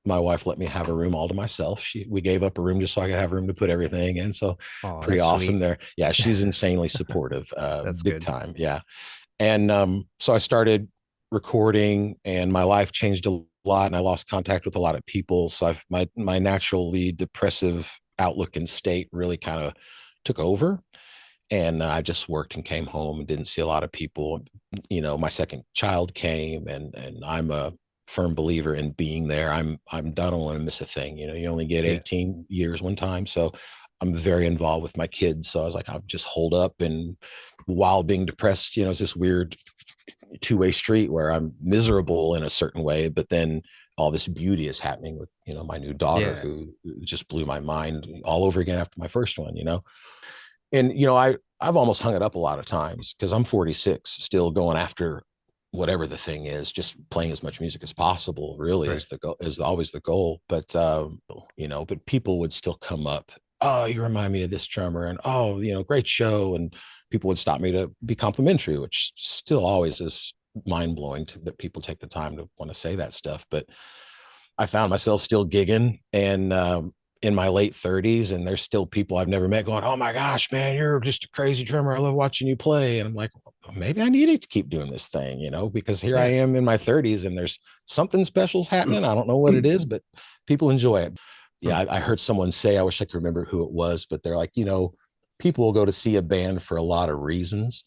my wife let me have a room all to myself. We gave up a room just so I could have room to put everything in. So Oh, pretty that's awesome sweet. there. Yeah, she's insanely supportive, That's big good. time. Yeah. And so I started recording, and my life changed a lot, and I lost contact with a lot of people. So my naturally depressive outlook and state really kind of took over. And I just worked and came home and didn't see a lot of people. My second child came, and I'm a firm believer in being there. I don't want to miss a thing. You only get Yeah. 18 years one time. So I'm very involved with my kids. So I was like, I'll just hold up. And while being depressed, it's this weird two-way street where I'm miserable in a certain way, but then all this beauty is happening with, my new daughter, Yeah. who just blew my mind all over again after my first one. And I've almost hung it up a lot of times, because I'm 46, still going after whatever the thing is, just playing as much music as possible, really, Right. is the goal, is always the goal. But but people would still come up, oh, you remind me of this drummer, and oh, great show. And people would stop me to be complimentary, which still always is mind-blowing that people take the time to want to say that stuff. But I found myself still gigging, and in my late 30s, and there's still people I've never met going, oh my gosh, man, you're just a crazy drummer. I love watching you play. And I'm like, well, maybe I need to keep doing this thing, because here I Yeah. am in my 30s, and there's something special's happening. I don't know what it is, but people enjoy it. Yeah, I heard someone say, I wish I could remember who it was, but they're like, people will go to see a band for a lot of reasons,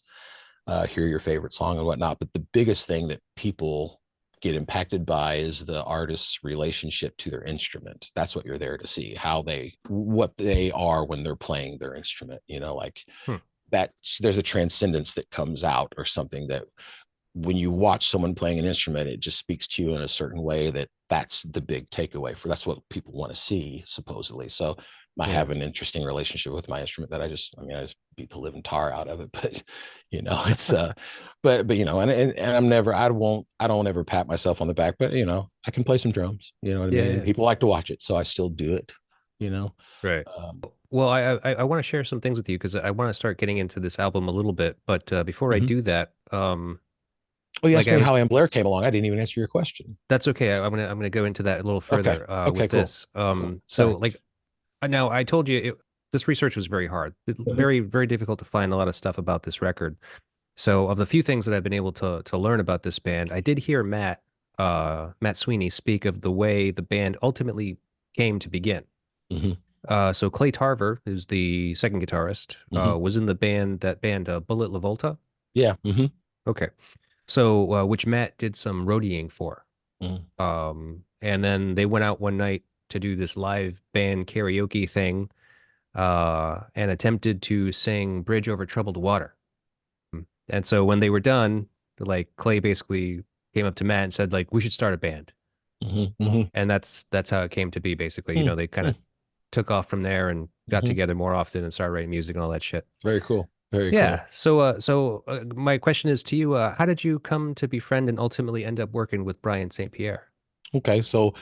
hear your favorite song and whatnot. But the biggest thing that people get impacted by is the artist's relationship to their instrument. That's what you're there to see, what they are when they're playing their instrument, like Hmm. that. There's a transcendence that comes out, or something that when you watch someone playing an instrument, it just speaks to you in a certain way, that's the big takeaway. That's what people want to see, supposedly. So I Yeah. have an interesting relationship with my instrument that I just beat the living tar out of it. But it's but and I don't ever pat myself on the back, but I can play some drums, you know what I Yeah. mean? And Yeah. people like to watch it, so I still do it, you know. Right. Um, Well, I want to share some things with you because I want to start getting into this album a little bit. But before I mhm. do that, Oh, you like asked I me was, how Amblare came along. I didn't even answer your question. that's okay. I'm gonna go into that a little Okay. further Okay, with cool. this. Cool. So Exciting. like now I told you this research was very hard, Mhm. very very difficult to find a lot of stuff about this record. So of the few things that I've been able to learn about this band, I did hear Matt Sweeney speak of the way the band ultimately came to begin. Mhm. So Clay Tarver, who's the second guitarist, Mhm. was in that band, Bullet La Volta. Yeah. Mhm. Okay. So, which Matt did some roadieing for. Mhm. And then they went out one night to do this live band karaoke thing, and attempted to sing Bridge Over Troubled Water. And so when they were done, like Clay basically came up to Matt and said, like, we should start a band. Mhm. Mhm. And that's how it came to be, basically. Mhm. They kind of Mhm. took off from there and got Mhm. together more often and started writing music and all that shit. Very cool. Very cool. Yeah. So my question is to you, how did you come to befriend and ultimately end up working with Bryan St. Pierre? Okay, so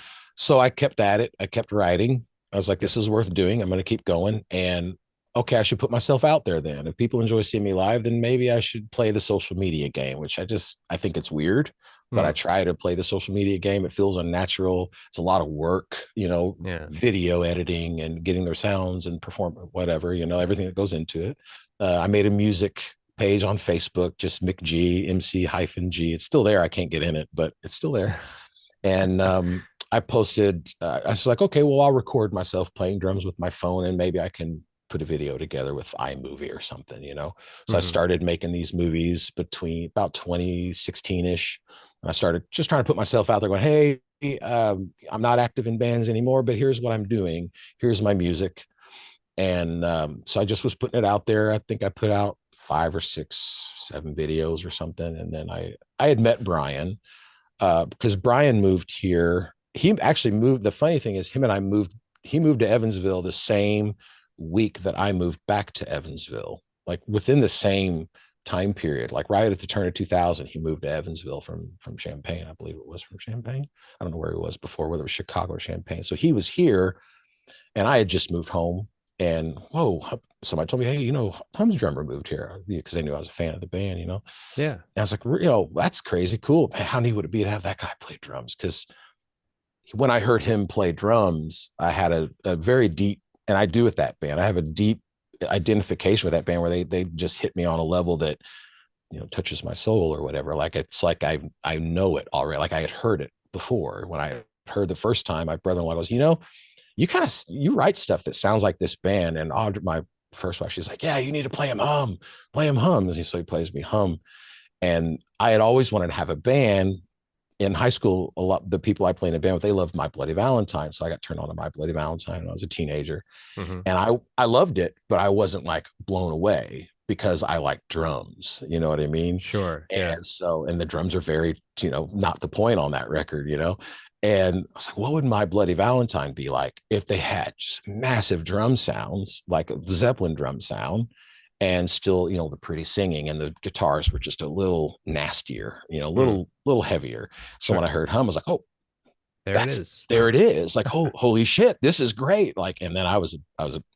I kept at it. I kept writing. I was like, Yeah. this is worth doing. I'm going to keep going. And okay, I should put myself out there then. If people enjoy seeing me live, then maybe I should play the social media game, which I think it's weird, but I Hmm. try to play the social media game. It feels unnatural. It's a lot of work, Yeah. video editing and getting their sounds and perform whatever, everything that goes into it. I made a music page on Facebook, just McG, MC-G. It's still there. I can't get in it, but it's still there. And I posted, I was like, okay, well, I'll record myself playing drums with my phone, and maybe I can put a video together with iMovie or something. So I Hmm. started making these movies between about 2016-ish. And I started just trying to put myself out there going, hey, I'm not active in bands anymore, but here's what I'm doing. Here's my music. And so I just was putting it out there. I think I put out 5 or 6, 7 videos or something. And then I had met Bryan, because Bryan moved here. He actually moved. The funny thing is, him and I moved. He moved to Evansville the same week that I moved back to Evansville, like within the same time period, like right at the turn of 2000, he moved to Evansville from Champaign. I believe it was from Champaign. I don't know where he was before, whether it was Chicago or Champaign. So he was here, and I had just moved home. And whoa, somebody told me, hey, Hum's drummer moved here, because they knew I was a fan of the band, And Yeah. I was like, that's crazy cool. Man, how neat would it be to have that guy play drums? Because when I heard him play drums, I had a very deep, and I do with that band, I have a deep identification with that band where they just hit me on a level that touches my soul or whatever. Like it's like I know it already. Like I had heard it before. When I heard the first time, my brother-in-law goes, you write stuff that sounds like this band. And Audrey, my first wife, she's like, yeah, you need to play him hum. And so he plays me hum. And I had always wanted to have a band. In high school, a lot the people I played in a band with, they loved My Bloody Valentine. So I got turned on to My Bloody Valentine when I was a teenager. Mm-hmm. And I loved it, but I wasn't like blown away because I like drums. You know what I mean? Sure. Yeah. And so, and the drums are very, not the point on that record. And I was like, what would My Bloody Valentine be like if they had just massive drum sounds, like a Zeppelin drum sound, and still, the pretty singing, and the guitars were just a little nastier, a little heavier. So Sure. when I heard hum, I was like, oh, There it is. there it is. Like, oh, holy shit, this is great. Like, and then I was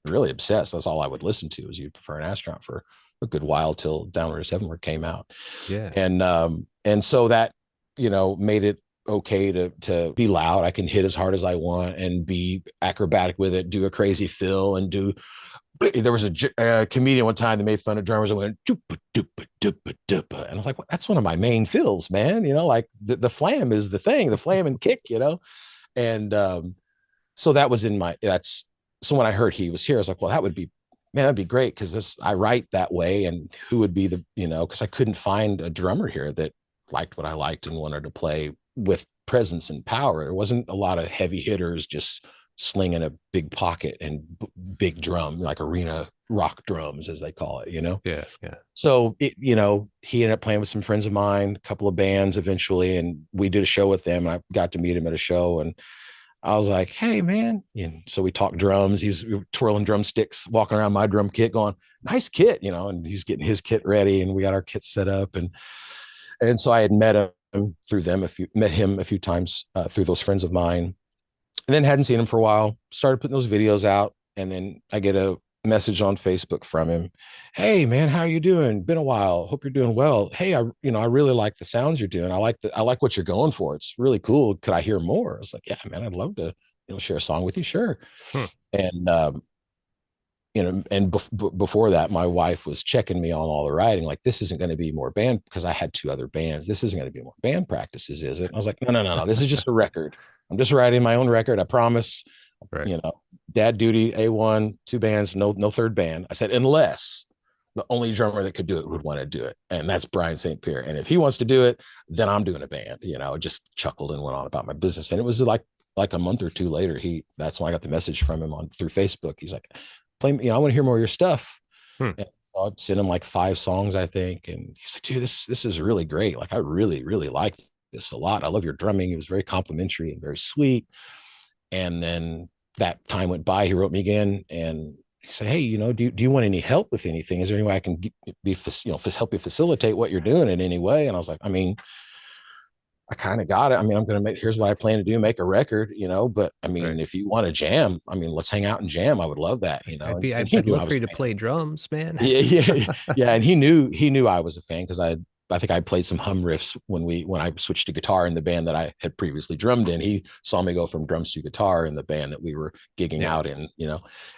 really obsessed. That's all I would listen to, was You Prefer an Astronaut, for a good while, till Downward Heavenward came out. Yeah. And so that, made it okay to be loud. I can hit as hard as I want and be acrobatic with it, do a crazy fill, and do. There was a comedian one time that made fun of drummers and went doopa, doopa, doopa, doopa. And I was like, well, that's one of my main fills, man. Like the flam is the thing, the flam and kick, And so that was so when I heard he was here, I was like, well, that'd be great, because I write that way. And who would be because I couldn't find a drummer here that liked what I liked and wanted to play with presence and power. There wasn't a lot of heavy hitters just slinging a big pocket and big drum, like arena rock drums, as they call it, Yeah. Yeah. So he ended up playing with some friends of mine, a couple of bands eventually, and we did a show with them, and I got to meet him at a show, and I was like, hey man. And so we talked drums. He's twirling drumsticks, walking around my drum kit going, nice kit, and he's getting his kit ready, and we got our kit set up. And so I had met him a few times through those friends of mine, and then hadn't seen him for a while, started putting those videos out. And then I get a message on Facebook from him. Hey man, how you doing? Been a while. Hope you're doing well. Hey, I really like the sounds you're doing. I like what you're going for. It's really cool. Could I hear more? I was like, yeah, man, I'd love to, share a song with you. Sure. Hmm. And, before that, my wife was checking me on all the writing. Like, this isn't going to be more band, because I had two other bands. This isn't going to be more band practices, is it? And I was like, no. This is just a record. I'm just writing my own record. I promise. Right. Dad duty, A1, two bands, no third band. I said, unless the only drummer that could do it would want to do it. And that's Bryan St. Pere. And if he wants to do it, then I'm doing a band. Just chuckled and went on about my business. And it was like a month or two later, that's when I got the message from him through Facebook. He's like, play, I want to hear more of your stuff. And so I'd send him like 5 songs, I think. And he's like, dude, this is really great. Like, I really, really like this a lot. I love your drumming. It was very complimentary and very sweet. And then that time went by, he wrote me again, and he said, hey, do you want any help with anything? Is there any way I can help you facilitate what you're doing in any way? And I was like, I mean, I kind of got it. I mean, here's what I plan to do, make a record, but I mean, right. If you want to jam, I mean, let's hang out and jam. I would love that, I'd love for you to play drums, man. Yeah. And he knew I was a fan, because I think I played some hum riffs when I switched to guitar in the band that I had previously drummed in. He saw me go from drums to guitar in the band that we were gigging out in,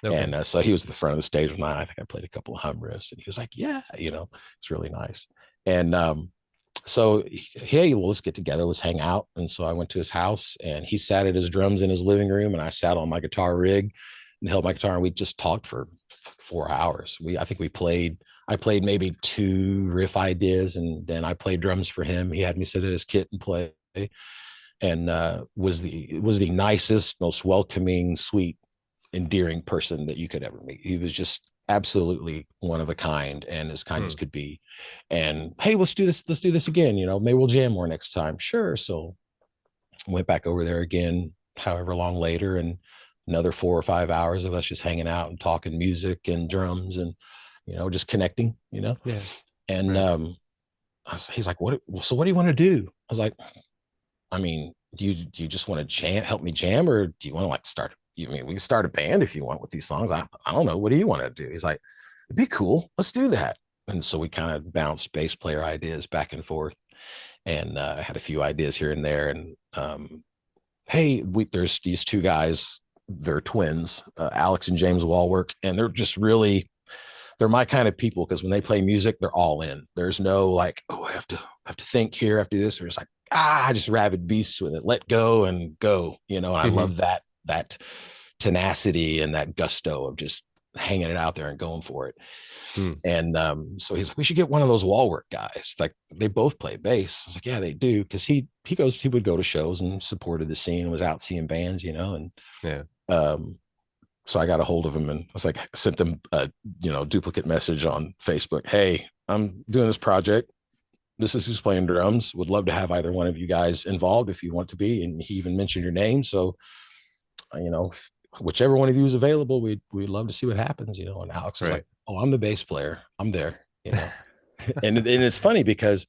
okay. And so he was at the front of the stage when I think I played a couple of hum riffs, and he was like, yeah, it's really nice. And so, hey, well, let's get together, let's hang out. And so I went to his house, and he sat at his drums in his living room, and I sat on my guitar rig and held my guitar, and we just talked for 4 hours. I played maybe 2 riff ideas, and then I played drums for him. He had me sit at his kit and play, and was the nicest, most welcoming, sweet, endearing person that you could ever meet. He was just absolutely one of a kind, and as kind as could be. And hey, let's do this again. Maybe we'll jam more next time. Sure. So went back over there again, however long later, and another 4 or 5 hours of us just hanging out and talking music and drums and, just connecting, Yeah. and Right. he's like, so what do you want to do? I was like, I mean, do you just want to help me jam, or do you want to like start? I mean, we can start a band if you want with these songs. I don't know. What do you want to do? He's like, it'd be cool. Let's do that. And so we kind of bounced bass player ideas back and forth, and I had a few ideas here and there. And hey, there's these two guys. They're twins, Alex and James Walwork, and they're my kind of people because when they play music, they're all in. There's no like, oh, I have to think here, I have to do this. There's like, just rabid beasts with it. Let go and go, And I Hmm. love that tenacity and that gusto of just hanging it out there and going for it. Hmm. And so he's like, we should get one of those wall work guys. Like they both play bass. I was like, yeah, they do. Cause he would go to shows and supported the scene, was out seeing bands, and Yeah. um so I got a hold of him and I was like, sent them a duplicate message on Facebook. Hey, I'm doing this project. This is who's playing drums. Would love to have either one of you guys involved if you want to be. And he even mentioned your name. So, whichever one of you is available, we'd love to see what happens. And Alex was like, Right. oh, I'm the bass player. I'm there. And it's funny because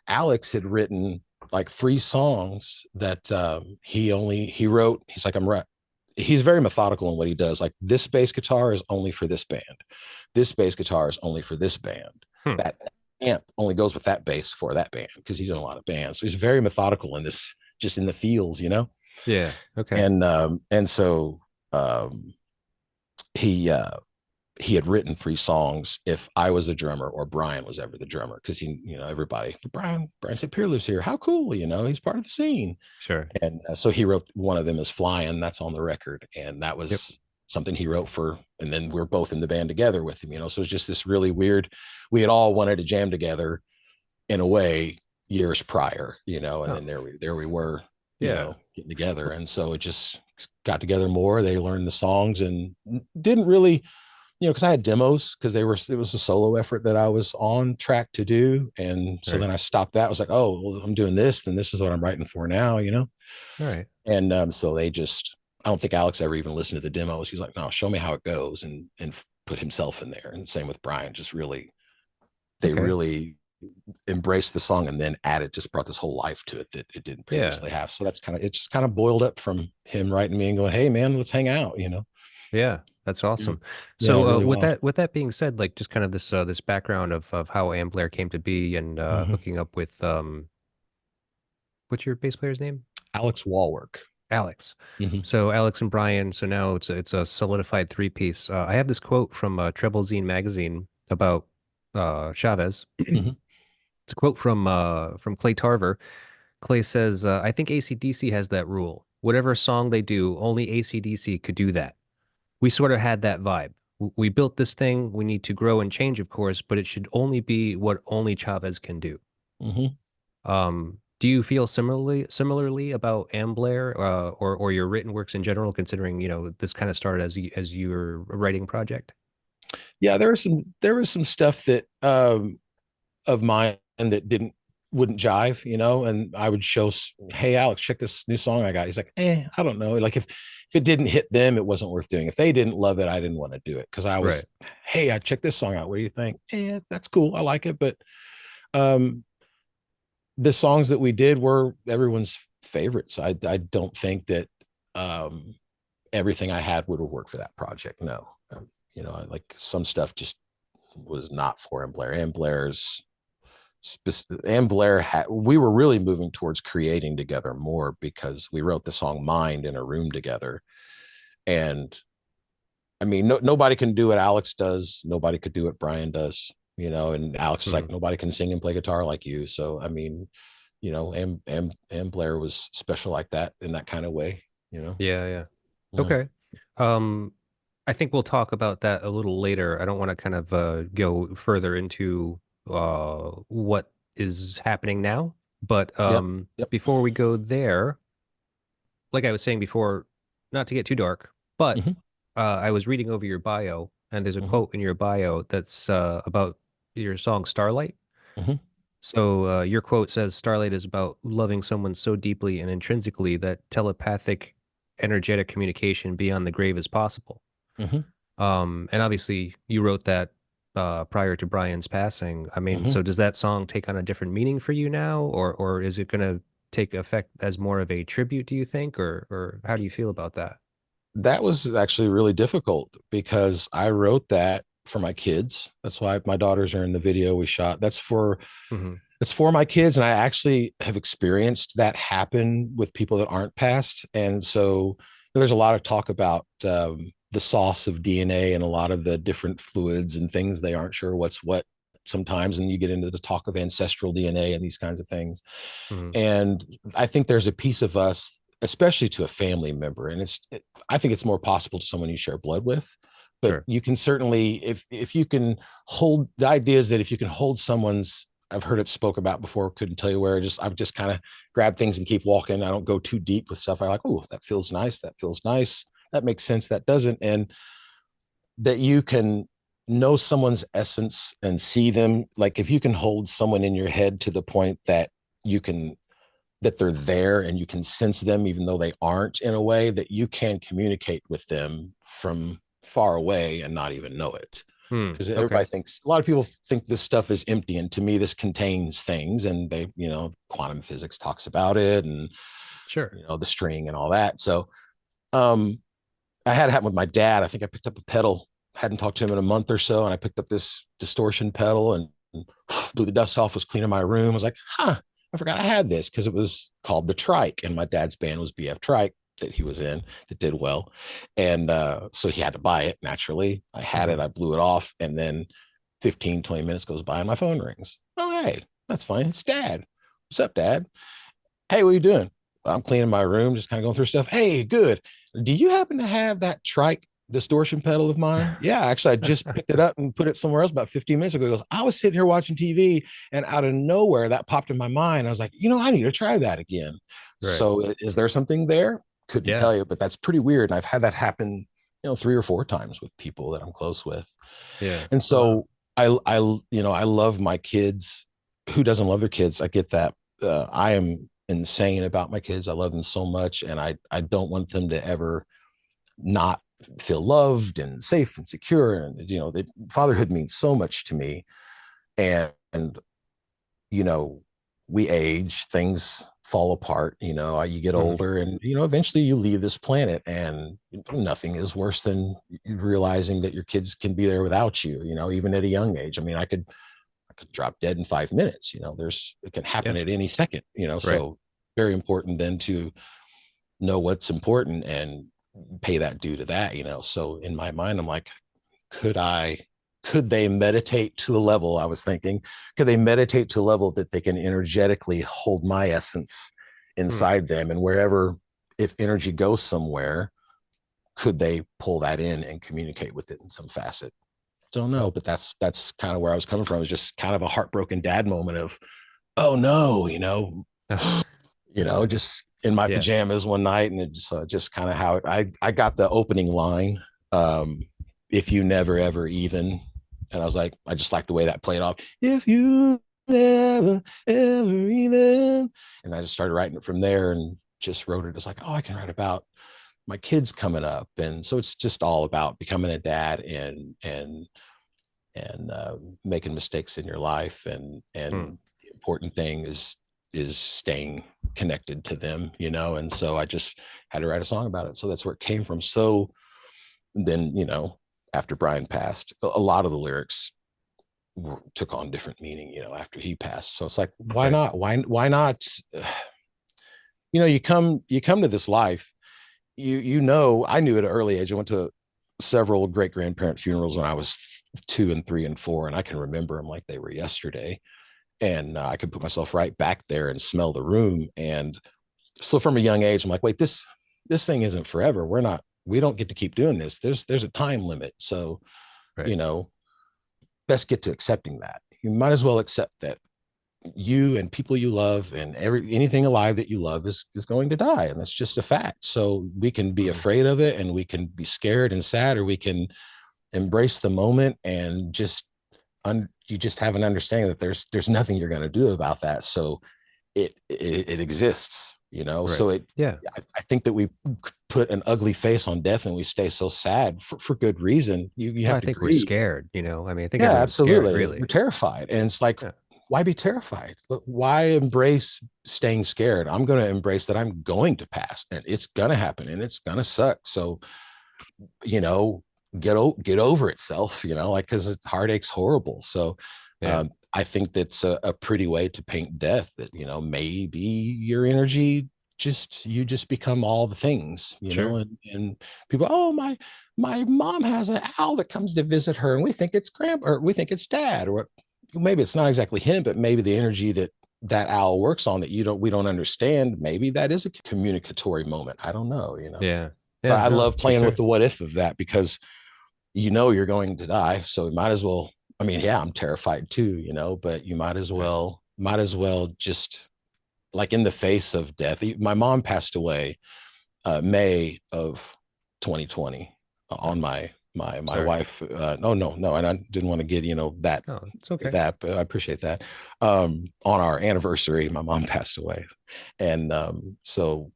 Alex had written like 3 songs that he wrote. He's like, I'm right. He's very methodical in what he does. Like this bass guitar is only for this band. This bass guitar is only for this band. Hmm. That amp only goes with that bass for that band because he's in a lot of bands. So he's very methodical in this, just in the feels. Yeah. Okay. And so um, he he had written 3 songs if I was the drummer or Bryan was ever the drummer, because everybody, Bryan St. Pere lives here. How cool, he's part of the scene. Sure. And so he wrote one of them as Flying. That's on the record. And that Yep. was something he wrote and then we're both in the band together with him, So it's just this really weird, we had all wanted to jam together in a way years prior, and Oh, then there we were, yeah. getting together. And so it just got together more. They learned the songs and didn't really, because I had demos because it was a solo effort that I was on track to do. And so Right. then I stopped that. I was like, oh, well, I'm doing this, then this is what I'm writing for now. All right. And so I don't think Alex ever even listened to the demos. He's like, no, show me how it goes, and put himself in there. And same with Bryan, they Okay. really embraced the song and then just brought this whole life to it that it didn't Yeah. previously have. So it just kind of boiled up from him writing me and going, hey man, let's hang out. Yeah. That's Yeah, awesome. yeah, So really wild. with that being said, like just kind of this background of how Amblare came to be and Mm-hmm. hooking up with what's your bass player's name? Alex Walwork. Alex. Mm-hmm. So Alex and Bryan. So now it's a solidified three piece. I have this quote from Treble Zine magazine about Chavez. Mm-hmm. It's a quote from Clay Tarver. Clay says, "I think AC/DC has that rule. Whatever song they do, only AC/DC could do that. We sort of had that vibe. We built this thing. We need to grow and change, of course, but it should only be what only Chavez can do." Mm-hmm. Do you feel similarly about Amblare or your written works in general, considering this kind of started as your writing project? Yeah, there was some stuff that of mine that wouldn't jive, and I would show, hey Alex, check this new song I got. He's like, I don't know. Like if it didn't hit them, it wasn't worth doing. If they didn't love it, I didn't want to do it because Right. hey, I checked this song out. What do you think? That's cool. I like it. But um the songs that we did were everyone's favorites. I don't think that um everything I had would have worked for that project. No. Like some stuff just was not for Amblare. We were really moving towards creating together more because we wrote the song Mind in a room together. And I mean, nobody can do what Alex does. Nobody could do what Bryan does, and Alex is like, Hmm. nobody can sing and play guitar like you. So, I mean, Blair was special like that in that kind of way. Yeah, yeah. Yeah. Okay. Um, I think we'll talk about that a little later. I don't want to kind of go further into what is happening now, but Yep. Yep. before we go there, like I was saying before, not to get too dark, but Mm-hmm. I was reading over your bio, and there's a Mm-hmm. quote in your bio that's about your song Starlight. Mm-hmm. So your quote says Starlight is about loving someone so deeply and intrinsically that telepathic energetic communication beyond the grave as possible. Hmm. And obviously you wrote that prior to Bryan's passing. I mean, Hmm. so does that song take on a different meaning for you now, or is it going to take effect as more of a tribute, do you think, or how do you feel about that? That was actually really difficult because I wrote that for my kids. That's why my daughters are in the video we shot. Hmm. It's for my kids, and I actually have experienced that happen with people that aren't passed. And so there's a lot of talk about the sauce of DNA and a lot of the different fluids and things. They aren't sure what's what sometimes, and you get into the talk of ancestral DNA and these kinds of things. Hmm. And I think there's a piece of us, especially to a family member, and I think it's more possible to someone you share blood with. But Sure. you can certainly, if you can hold, the idea is that if you can hold someone's, I've heard it spoke about before, couldn't tell you where, I've just kind of grab things and keep walking. I don't go too deep with stuff. I like, oh, that feels nice. That feels nice. That makes sense. That doesn't. And that you can know someone's essence and see them. Like if you can hold someone in your head to the point that you can, that they're there and you can sense them, even though they aren't, in a way that you can communicate with them from far away and not even know it. Hmm. Because Okay. everybody thinks, a lot of people think this stuff is empty. And to me, this contains things. And they, quantum physics talks about it, and, Sure. the string and all that. So, um, I had it happen with my dad. I think I picked up a pedal, hadn't talked to him in a month or so. And I picked up this distortion pedal and blew the dust off, was cleaning my room. I was like, I forgot I had this, because it was called the Trike. And my dad's band was BF Trike that he was in, that did well. And so he had to buy it naturally. I had Hmm. it, I blew it off. And then 15, 20 minutes goes by and my phone rings. Oh, hey, that's fine. It's Dad. What's up, Dad? Hey, what are you doing? Well, I'm cleaning my room, just kind of going through stuff. Hey, good. Do you happen to have that Trike distortion pedal of mine? Yeah, actually, I just picked it up and put it somewhere else about 15 minutes ago. He goes, I was sitting here watching TV, and out of nowhere, that popped in my mind. I was like, I need to try that again. Right. So, is there something there? Couldn't Yeah. tell you, but that's pretty weird. And I've had that happen, 3 or 4 times with people that I'm close with. Yeah. And Wow. so I love my kids. Who doesn't love their kids? I get that. I am insane about my kids. I love them so much, and I don't want them to ever not feel loved and safe and secure. And fatherhood means so much to me. And you know, we age, things fall apart. You get Hmm. older, and eventually you leave this planet, and nothing is worse than realizing that your kids can be there without you. Even at a young age. I mean, I could drop dead in 5 minutes. It can happen Yeah. at any second. Right. So very important then to know what's important and pay that due to that. So in my mind, I'm like, could I? Could they meditate to a level? I was thinking, could they meditate to a level that they can energetically hold my essence Hmm. inside them, and wherever, if energy goes somewhere, could they pull that in and communicate with it in some facet? Don't know, Oh. but that's kind of where I was coming from. It was just kind of a heartbroken dad moment of, oh no, just in my Yeah. pajamas one night, and it just kind of how I got the opening line, um, if you never ever even, and I was like, I just like the way that played off. If you never ever even, and I just started writing it from there, and just wrote it as like, oh, I can write about my kids coming up, and so it's just all about becoming a dad and making mistakes in your life, Hmm. and the important thing is staying connected to them, and so I just had to write a song about it. So that's where it came from. So then, after Bryan passed, a lot of the lyrics took on different meaning, after he passed. So it's like, why Right. not? Why not? You come to this life, I knew at an early age. I went to several great grandparent funerals when I was 2 and 3 and 4, and I can remember them like they were yesterday. And I could put myself right back there and smell the room. And so from a young age, I'm like, wait, this thing isn't forever. We don't get to keep doing this. There's a time limit. So, Right. you know, best get to accepting that. You might as well accept that you and people you love and anything alive that you love is going to die, and that's just a fact. So we can be Hmm. afraid of it, and we can be scared and sad, or we can embrace the moment and you just have an understanding that there's nothing you're going to do about that. So it exists. you know. Right. So it, Yeah. I think that we put an ugly face on death and we stay so sad for good reason. You Well, have I to think we're grieve. scared, I mean, I think Yeah, everyone's scared, absolutely. We're really. terrified. And it's like, Yeah. why be terrified? Why embrace staying scared? I'm going to embrace that I'm going to pass and it's going to happen and it's going to suck. So, you know, get over itself, you know, like, because heartache's horrible. So, Yeah. I think that's a pretty way to paint death, that, you know, maybe your energy just, you just become all the things, you know. Sure. And people, oh, my mom has an owl that comes to visit her and we think it's grandpa, or we think it's dad, or maybe it's not exactly him, but maybe the energy that that owl works on that we don't understand, maybe that is a communicatory moment. I don't know, you know. Yeah. But Yeah. I No, love for playing with sure. the what if of that, because you know you're going to die, so you might as well. I mean, yeah, I'm terrified too, you know, but you Right. might as well just, like, in the face of death. My mom passed away May of 2020 Oh, on my sorry. wife. No, no, no, and I didn't want to get, you know, Oh, it's okay. that, but I appreciate that. On our anniversary, my mom passed away, and so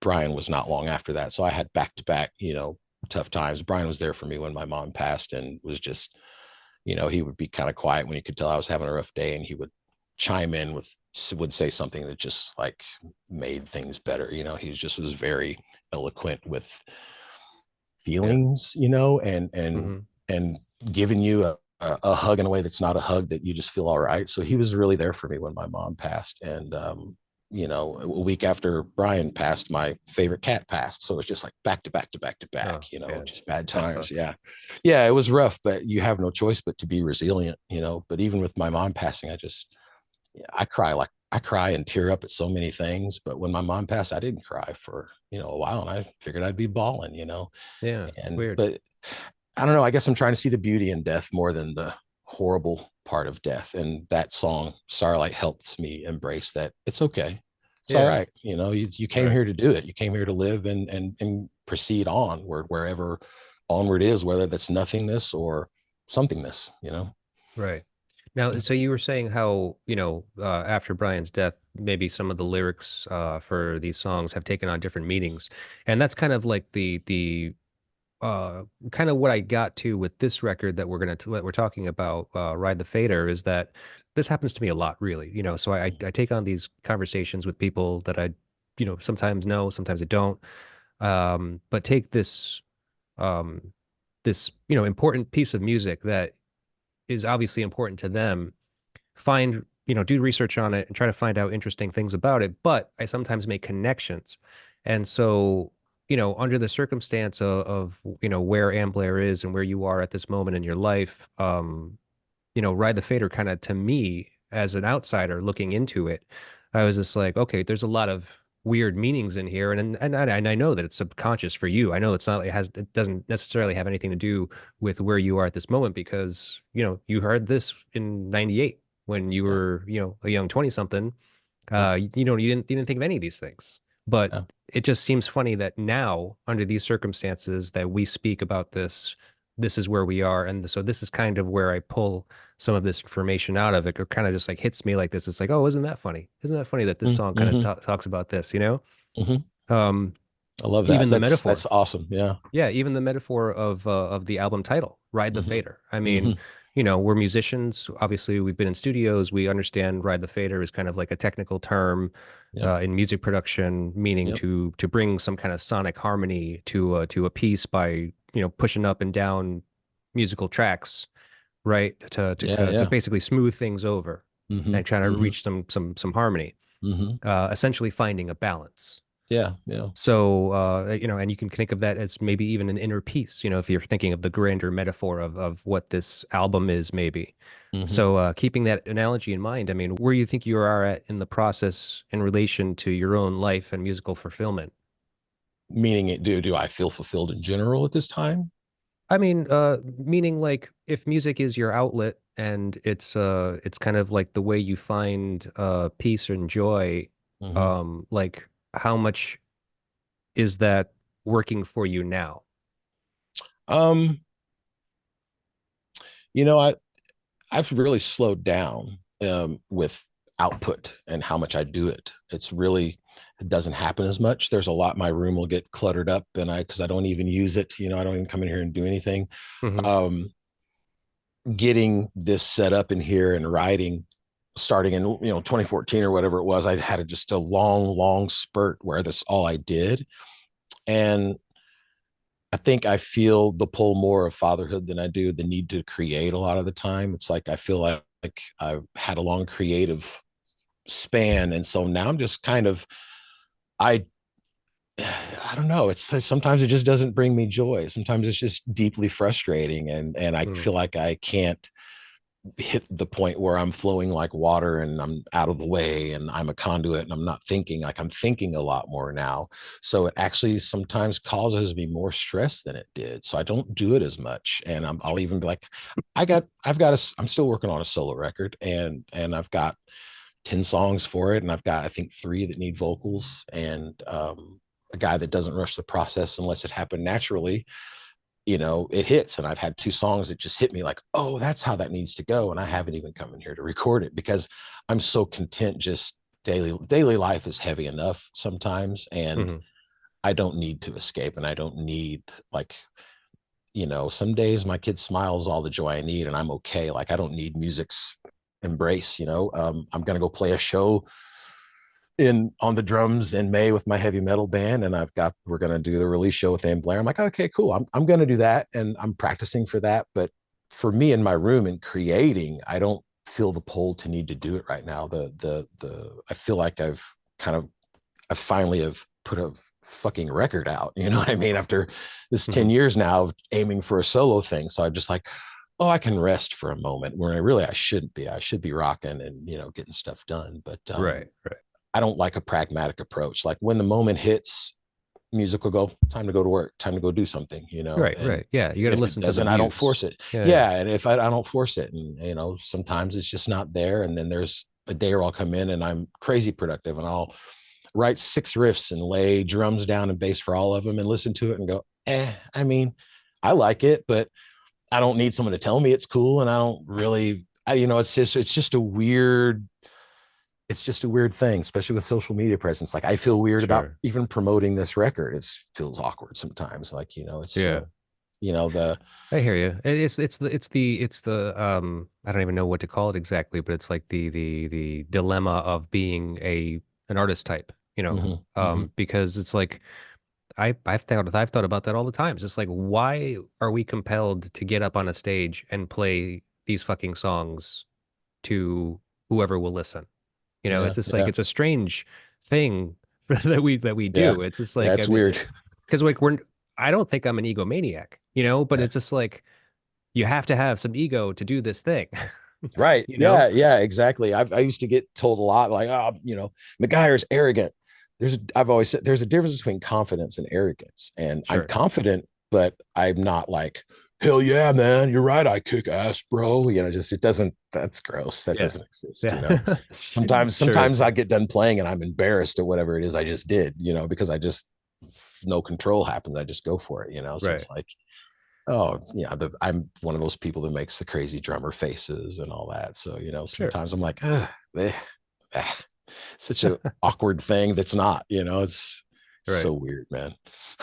Bryan was not long after that. So I had back to back, you know, tough times. Bryan was there for me when my mom passed and was just, you know, he would be kind of quiet when he could tell I was having a rough day, and he would chime in with, would say something that just like made things better. You know, he was very eloquent with Yeah. feelings, you know, Hmm. and giving you a hug in a way that's not a hug, that you just feel all right. So he was really there for me when my mom passed. And you know, a week after Bryan passed, my favorite cat passed. So it's just like back to back to back to Oh, back, you know, man. just bad That times. sucks. Yeah. Yeah, it was rough, but you have no choice but to be resilient, you know. But even with my mom passing, yeah, I cry and tear up at so many things. But when my mom passed, I didn't cry for, you know, a while, and I figured I'd be bawling, you know. Yeah. And Weird. but I don't know. I guess I'm trying to see the beauty in death more than the horrible part of death. And that song, Starlight, helps me embrace that. It's okay. It's all Yeah. right. You know, you came Right. here to do it. You came here to live and proceed onward, wherever onward is, whether that's nothingness or somethingness, you know? Right. Now, Yeah. so you were saying how, after Brian's death, maybe some of the lyrics for these songs have taken on different meanings. And that's kind of like the kind of what I got to with this record that we're talking about, Ride the Fader, is that this happens to me a lot, really. So I take on these conversations with people that I, sometimes know, sometimes I don't. But take um, this, important piece of music that is obviously important to them, find, do research on it and try to find out interesting things about it. But I sometimes make connections. And so, under the circumstance of where Amblare is and where you are at this moment in your life, Ride the Fader kind of, to me, as an outsider looking into it, I was just like, okay, there's a lot of weird meanings in here, and I know that it's subconscious for you. I know it's not, it doesn't necessarily have anything to do with where you are at this moment, because you heard this in '98 when you Yeah. were a young 20 something. Yeah. You didn't think of any of these things, but Yeah. it just seems funny that now, under these circumstances, that we speak about this. This is where we are, and so this is kind of where I pull some of this information out of it, or kind of just like hits me like this. It's like, oh, isn't that funny? Isn't that funny that this song kind of Mm-hmm. talks about this? Mm-hmm. Um, I love that. even the That's metaphor. awesome. Yeah. Yeah, even the metaphor of the album title, Ride the Mm-hmm. Fader. I mean, Mm-hmm. we're musicians. Obviously, we've been in studios. We understand Ride the Fader is kind of like a technical term Yep. in music production, meaning Yep. to bring some kind of sonic harmony to a piece by, pushing up and down musical tracks, right? Yeah. To Yeah. basically smooth things over Mm-hmm. and trying to Mm-hmm. reach some harmony. Mm-hmm. Essentially finding a balance. Yeah. Yeah. So, and you can think of that as maybe even an inner peace, if you're thinking of the grander metaphor of what this album is, maybe. Mm-hmm. So, keeping that analogy in mind, I mean, where do you think you are at in the process in relation to your own life and musical fulfillment? Meaning, do I feel fulfilled in general at this time? I mean, meaning like if music is your outlet and it's kind of like the way you find peace and joy, Mm-hmm. like how much is that working for you now? Um, you know, I've really slowed down with output and how much I do it. It doesn't happen as much. There's a lot. My room will get cluttered up, and because I don't even use it, I don't even come in here and do anything. Hmm. Um, Getting this set up in here and writing, starting in 2014 or whatever it was, I had just a long spurt where that's all I did, and I think I feel the pull more of fatherhood than I do the need to create a lot of the time. It's like I feel like I've had a long creative span, and so now I'm just kind of I I don't know. It's sometimes it just doesn't bring me joy. Sometimes it's just deeply frustrating, and I Mm. feel like I can't hit the point where I'm flowing like water and I'm out of the way and I'm a conduit and I'm not thinking. Like I'm thinking a lot more now. So it actually sometimes causes me more stress than it did. So I don't do it as much. And I'll even be like, I'm still working on a solo record, and I've got 10 songs for it. And I've got, I think, 3 that need vocals, and a guy that doesn't rush the process unless it happened naturally. It hits, and I've had 2 songs that just hit me like, oh, that's how that needs to go. And I haven't even come in here to record it because I'm so content. Just daily life is heavy enough sometimes, and Hmm. I don't need to escape, and I don't need, like, some days my kid smiles all the joy I need, and I'm okay. Like I don't need music's embrace. I'm gonna go play a show in on the drums in May with my heavy metal band, and we're gonna do the release show with Amblare. I'm like, okay, cool. I'm gonna do that, and I'm practicing for that. But for me in my room and creating, I don't feel the pull to need to do it right now. The I feel like I finally have put a fucking record out. You know what I mean? After this Hmm. 10 years now of aiming for a solo thing. So I'm just like, oh, I can rest for a moment where I shouldn't be. I should be rocking and, getting stuff done. But Right, right, I don't like a pragmatic approach. Like when the moment hits, music will go, time to go to work, time to go do something, right, and right. Yeah, you got to if it listen to the doesn't, I don't muse. force it. Yeah, yeah, Yeah. And if I don't force it, and, sometimes it's just not there. And then there's a day where I'll come in and I'm crazy productive, and I'll write 6 riffs and lay drums down and bass for all of them and listen to it and go, I mean, I like it, but I don't need someone to tell me it's cool. And I don't really, it's just a weird thing, especially with social media presence. Like I feel weird about sure. even promoting this record. It feels awkward sometimes. Like, it's, Yeah, the, I hear you. It's the I don't even know what to call it exactly, but it's like the dilemma of being an artist type, mm-hmm, mm-hmm, because it's like I've thought about that all the time. It's just like, why are we compelled to get up on a stage and play these fucking songs to whoever will listen? yeah, It's just like yeah, it's a strange thing that we yeah, do. It's just yeah. like, I It's mean, weird. because like I don't think I'm an egomaniac, but Yeah. it's just like you have to have some ego to do this thing, Right. you know? Yeah. Yeah. Exactly. I used to get told a lot, like, oh, McGuyer's arrogant. I've always said there's a difference between confidence and arrogance. And I'm Sure. confident, but I'm not like, hell yeah, man, you're right. I kick ass, bro. Just, it doesn't, that's gross. That Yeah. doesn't exist. Yeah. Sure Sometimes is. I get done playing and I'm embarrassed at whatever it is I just did, because no control happens. I just go for it. So Right. it's like, oh yeah, I'm one of those people that makes the crazy drummer faces and all that. So Sure. sometimes I'm like, eh, eh, such an awkward thing that's not. It's Right. so weird, man.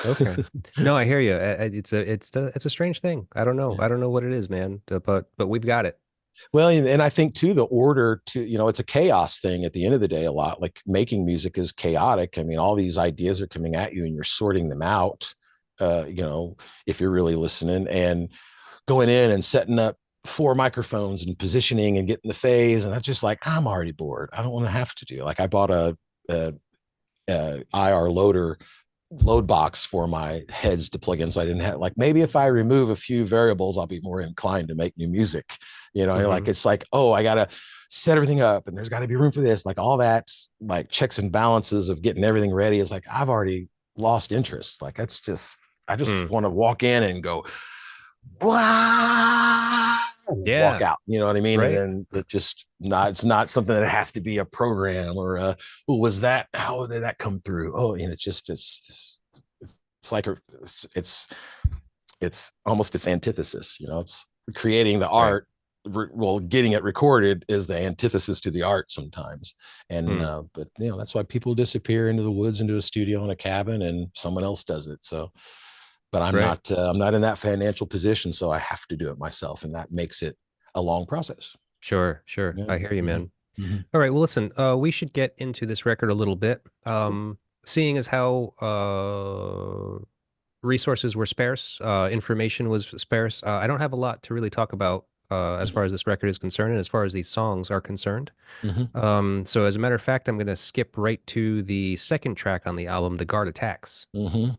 Okay. No, I hear you. It's a strange thing. I don't know. Yeah. I don't know what it is, man. But we've got it. Well, and I think too, the order to, it's a chaos thing at the end of the day. A lot, like making music is chaotic. I mean, all these ideas are coming at you and you're sorting them out. If you're really listening and going in and setting up 4 microphones and positioning and getting the phase. And that's just like, I'm already bored. I don't want to have to do. Like I bought a IR load box for my heads to plug in. So I didn't have, like, maybe if I remove a few variables, I'll be more inclined to make new music. Like Hmm. it's like, oh, I gotta set everything up and there's got to be room for this. Like all that, like checks and balances of getting everything ready is like, I've already lost interest. Like that's just, I just Mm. want to walk in and go, blah, walk Yeah. out. You know what I mean? And Right. then it's not something that has to be a program or was that, how did that come through? Oh, and it's like it's almost its antithesis. It's creating the Right. art well, getting it recorded is the antithesis to the art sometimes. And Hmm. but that's why people disappear into the woods, into a studio in a cabin, and someone else does it. So, but Right. I'm not in that financial position, so I have to do it myself, and that makes it a long process. Sure. Sure. Yeah. I hear you, Mm-hmm. man. Mm-hmm. All right. Well, listen, we should get into this record a little bit. Seeing as how resources were sparse, information was sparse, I don't have a lot to really talk about as far as this record is concerned and as far as these songs are concerned. Mm-hmm. So as a matter of fact, I'm going to skip right to the second track on the album, The Guard Attacks. Mm-hmm.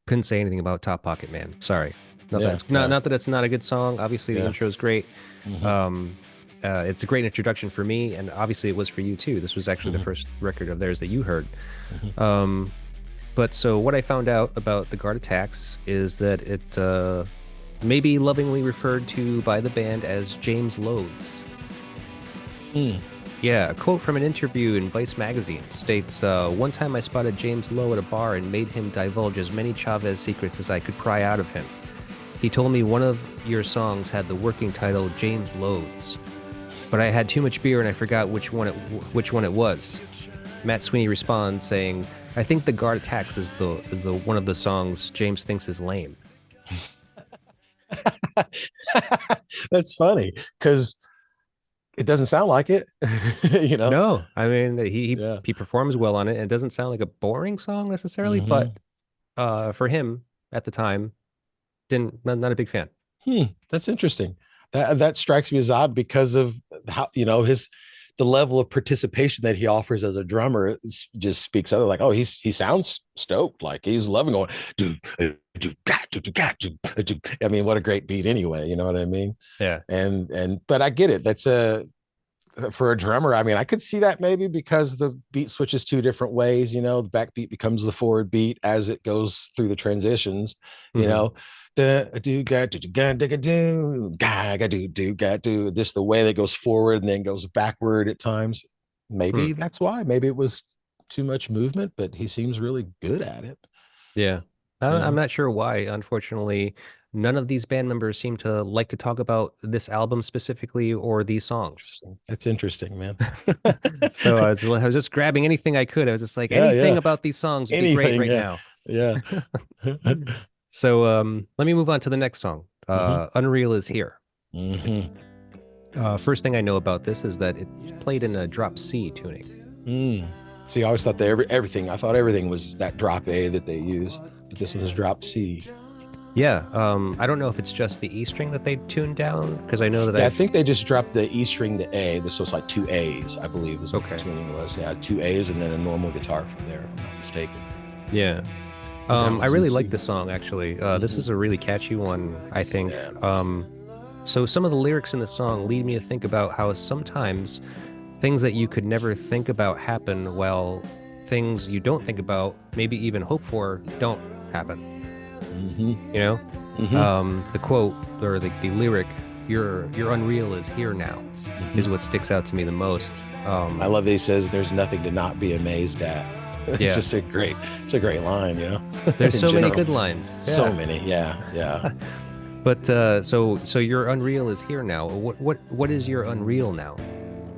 Couldn't say anything about Top Pocket Man. Sorry. No Yeah. offense. Yeah. Not that it's not a good song. Obviously, the Yeah. intro is great. Mm-hmm. Um, it's a great introduction for me, and obviously it was for you too. This was actually the Mm-hmm. first record of theirs that you heard. Mm-hmm. Um, but so what I found out about the Guard Attacks is that it may be lovingly referred to by the band as James Loathes. Mm. Yeah, a quote from an interview in Vice magazine states, one time I spotted James Lowe at a bar and made him divulge as many Chavez secrets as I could pry out of him. He told me one of your songs had the working title James Loathes, but I had too much beer and I forgot which one it was. Matt Sweeney responds saying, I think The Guard Attacks is the one of the songs James thinks is lame. That's funny because it doesn't sound like it. you know. No, I mean Yeah. he performs well on it and it doesn't sound like a boring song necessarily, Mm-hmm. but for him at the time, didn't not a big fan. That's interesting. That strikes me as odd because of how his the level of participation that he offers as a drummer just speaks other like, oh, he sounds stoked, like he's loving going I mean, what a great beat anyway, you know what I mean? Yeah. And but I get it. That's a for a drummer. I mean, I could see that maybe because the beat switches two different ways. The backbeat becomes the forward beat as it goes through the transitions. You Hmm. know, this the way that goes forward and then goes backward at times. Hmm. Maybe that's why. Maybe it was too much movement, but he seems really good at it. Yeah. I'm Yeah. not sure why. Unfortunately, none of these band members seem to like to talk about this album specifically or these songs. Interesting. That's interesting, man. So I was just grabbing anything I could. I was just like, Yeah, anything yeah. about these songs would be great Anything, right yeah. now. Yeah. So let me move on to the next song. hmm Unreal is Here. hmm First thing I know about this is that it's played in a drop C tuning. Mm. See, I always thought that everything. I thought everything was that drop A that they use, but this one's drop C. Yeah, I don't know if it's just the E string that they tuned down because I know that Yeah, I I've think they just dropped the E string to A. So it's like two A's, I believe, is what okay. the tuning was. Yeah, two A's and then a normal guitar from there, if I'm not mistaken. Yeah. I really like this song actually. This is a really catchy one, I think. Yeah. So some of the lyrics in the song lead me to think about how sometimes things that you could never think about happen, while things you don't think about, maybe even hope for, don't happen. Mm-hmm. You know? Mm-hmm. The quote or the lyric, your unreal is here now, is what sticks out to me the most. I love that he says there's nothing to not be amazed at. It's Yeah. just it's a great line, There's in so many general. good lines. So Yeah. many, yeah. But so your unreal is here now. What is your unreal now?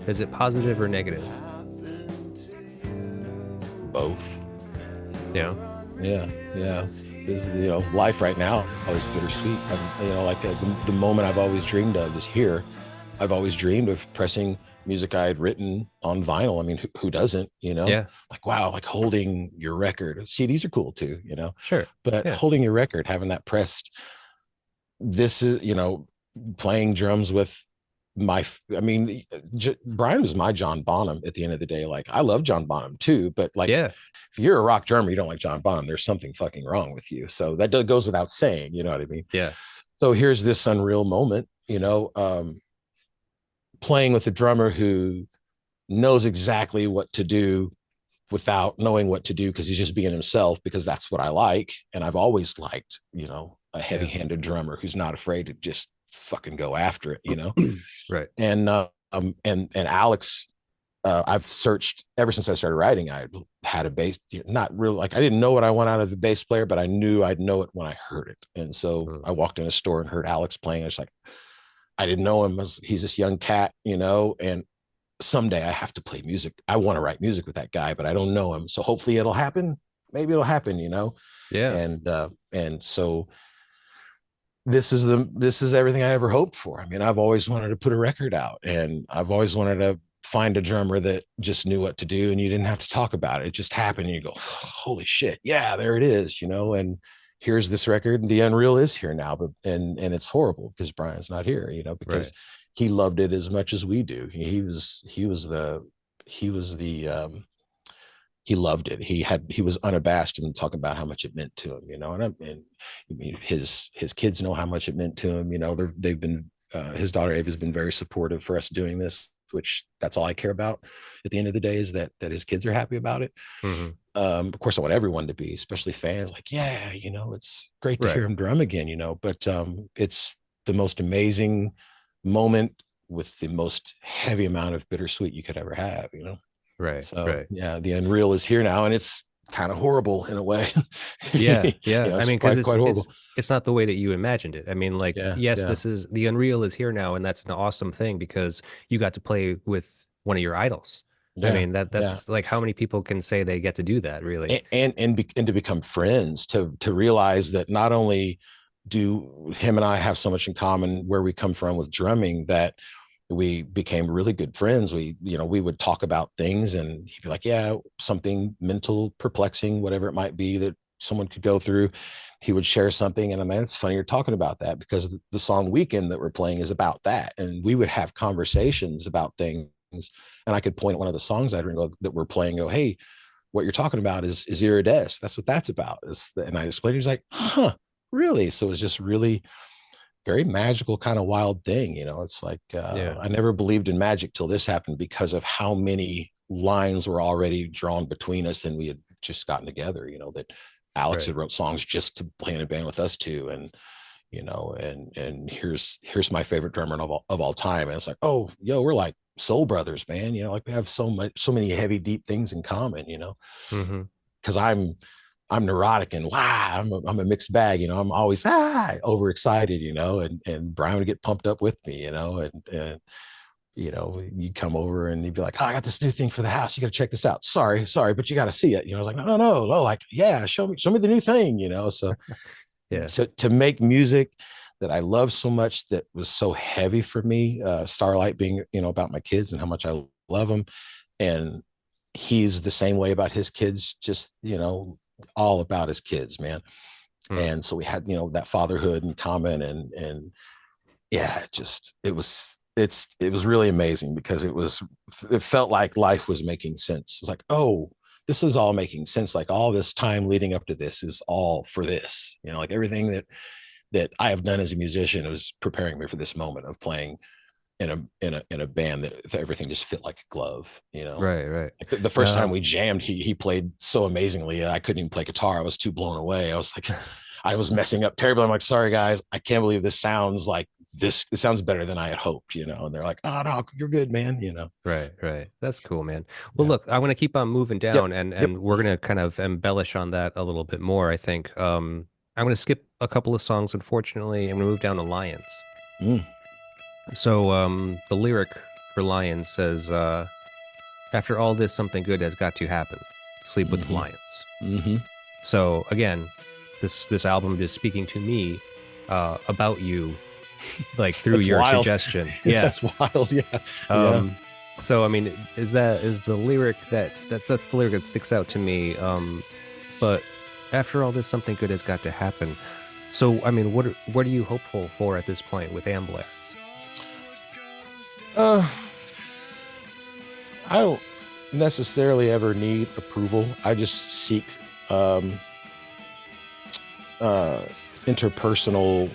Is it positive or negative? Both. Yeah. Yeah. This life right now is bittersweet. Like the moment I've always dreamed of is here. I've always dreamed of pressing music I had written on vinyl. I mean, who doesn't, Yeah. like, wow, like holding your record. CDs are cool too, Sure. but Yeah. holding your record, having that pressed, this is, playing drums with I mean, Bryan was my John Bonham at the end of the day. Like, I love John Bonham too, but like, Yeah. if you're a rock drummer, you don't like John Bonham, there's something fucking wrong with you. So that goes without saying, you know what I mean? Yeah. So here's this unreal moment, playing with a drummer who knows exactly what to do without knowing what to do because he's just being himself, because that's what I like. And I've always liked, a heavy handed drummer who's not afraid to just fucking go after it. Right. And Alex, I've searched ever since I started writing. I had a bass, not really, like I didn't know what I want out of a bass player, but I knew I'd know it when I heard it. And so I walked in a store and heard Alex playing. I was like, I didn't know him as he's this young cat, and someday I have to play music. I want to write music with that guy, but I don't know him. So hopefully it'll happen. Maybe it'll happen. Yeah. And so this is everything I ever hoped for. I mean, I've always wanted to put a record out, and I've always wanted to find a drummer that just knew what to do, and you didn't have to talk about it. It just happened, and you go, holy shit, yeah, there it is, and here's this record, and the unreal is here now. But and it's horrible because Bryan's not here, because Right. he loved it as much as we do. He loved it. He was unabashed in talking about how much it meant to him, and I mean, his kids know how much it meant to him. They've been his daughter Ava has been very supportive for us doing this, which that's all I care about at the end of the day, is that his kids are happy about it. Hmm. Of course, I want everyone to be, especially fans, like, yeah, it's great to hear Right. him drum again, but it's the most amazing moment with the most heavy amount of bittersweet you could ever have. Right. So Right. yeah, the unreal is here now, and it's kind of horrible in a way. Yeah, yeah. I It's mean, because quite it's horrible. it's not the way that you imagined it. I mean, like, Yeah, yes, yeah, this is the Unreal is here now, and that's an awesome thing because you got to play with one of your idols. I yeah, mean, that yeah. that's like how many people can say they get to do that, really? And to become friends, to realize that not only do him and I have so much in common where we come from with drumming, that we became really good friends. We would talk about things, and he'd be like, yeah, something mental, perplexing, whatever it might be that someone could go through. He would share something, and I mean, it's funny you're talking about that, because the song Weekend that we're playing is about that. And we would have conversations about things. And I could point at one of the songs that we're playing, go, hey, what you're talking about is iridescence. That's what that's about. And I explained, he was like, huh, really? So it was just really very magical, kind of wild thing. It's like, Yeah. I never believed in magic till this happened, because of how many lines were already drawn between us, and we had just gotten together, that Alex Right. had wrote songs just to play in a band with us too. And, and here's my favorite drummer of all time. And it's like, oh, yo, we're like soul brothers, man. Like we have so many heavy, deep things in common, Hmm. because I'm neurotic and wow, I'm a mixed bag, I'm always overexcited, and Bryan would get pumped up with me, and you'd come over and he'd be like, oh, I got this new thing for the house. You got to check this out. Sorry, but you got to see it. I was like, no, like, yeah, show me the new thing, So Yeah. to make music that I love so much, that was so heavy for me, Starlight being, about my kids and how much I love them. And he's the same way about his kids, just, all about his kids, man. Mm. And so we had, that fatherhood in common, and yeah, it was really amazing, because it felt like life was making sense. It's like, oh, this is all making sense. Like all this time leading up to this is all for this, like everything that I have done as a musician was preparing me for this moment of playing in a band that everything just fit like a glove. Right. Right. Like the first time Now, we jammed, he played so amazingly. I couldn't even play guitar. I was too blown away. I was like, I was messing up terribly. I'm like, sorry guys, I can't believe this sounds like this. It sounds better than I had hoped. And they're like, oh no, you're good, man. right. Right. That's cool, man. Well, Yeah. look, I want to keep on moving Yep. down, and Yep. we're gonna kind of embellish on that a little bit more. I think. I'm gonna skip a couple of songs, unfortunately. I'm gonna move down to Lions. Mm. So, the lyric for Lions says, after all this, something good has got to happen. Sleep with the Mm-hmm. Lions. Mm-hmm. So again, this album is speaking to me about you, like through That's your wild. suggestion. Yeah. That's wild. Yeah. Yeah. Um, so I mean, is the lyric that's the lyric that sticks out to me. But after all this, something good has got to happen. So I mean, what are you hopeful for at this point with Amblare? Uh, I don't necessarily ever need approval. I just seek um, uh, interpersonal,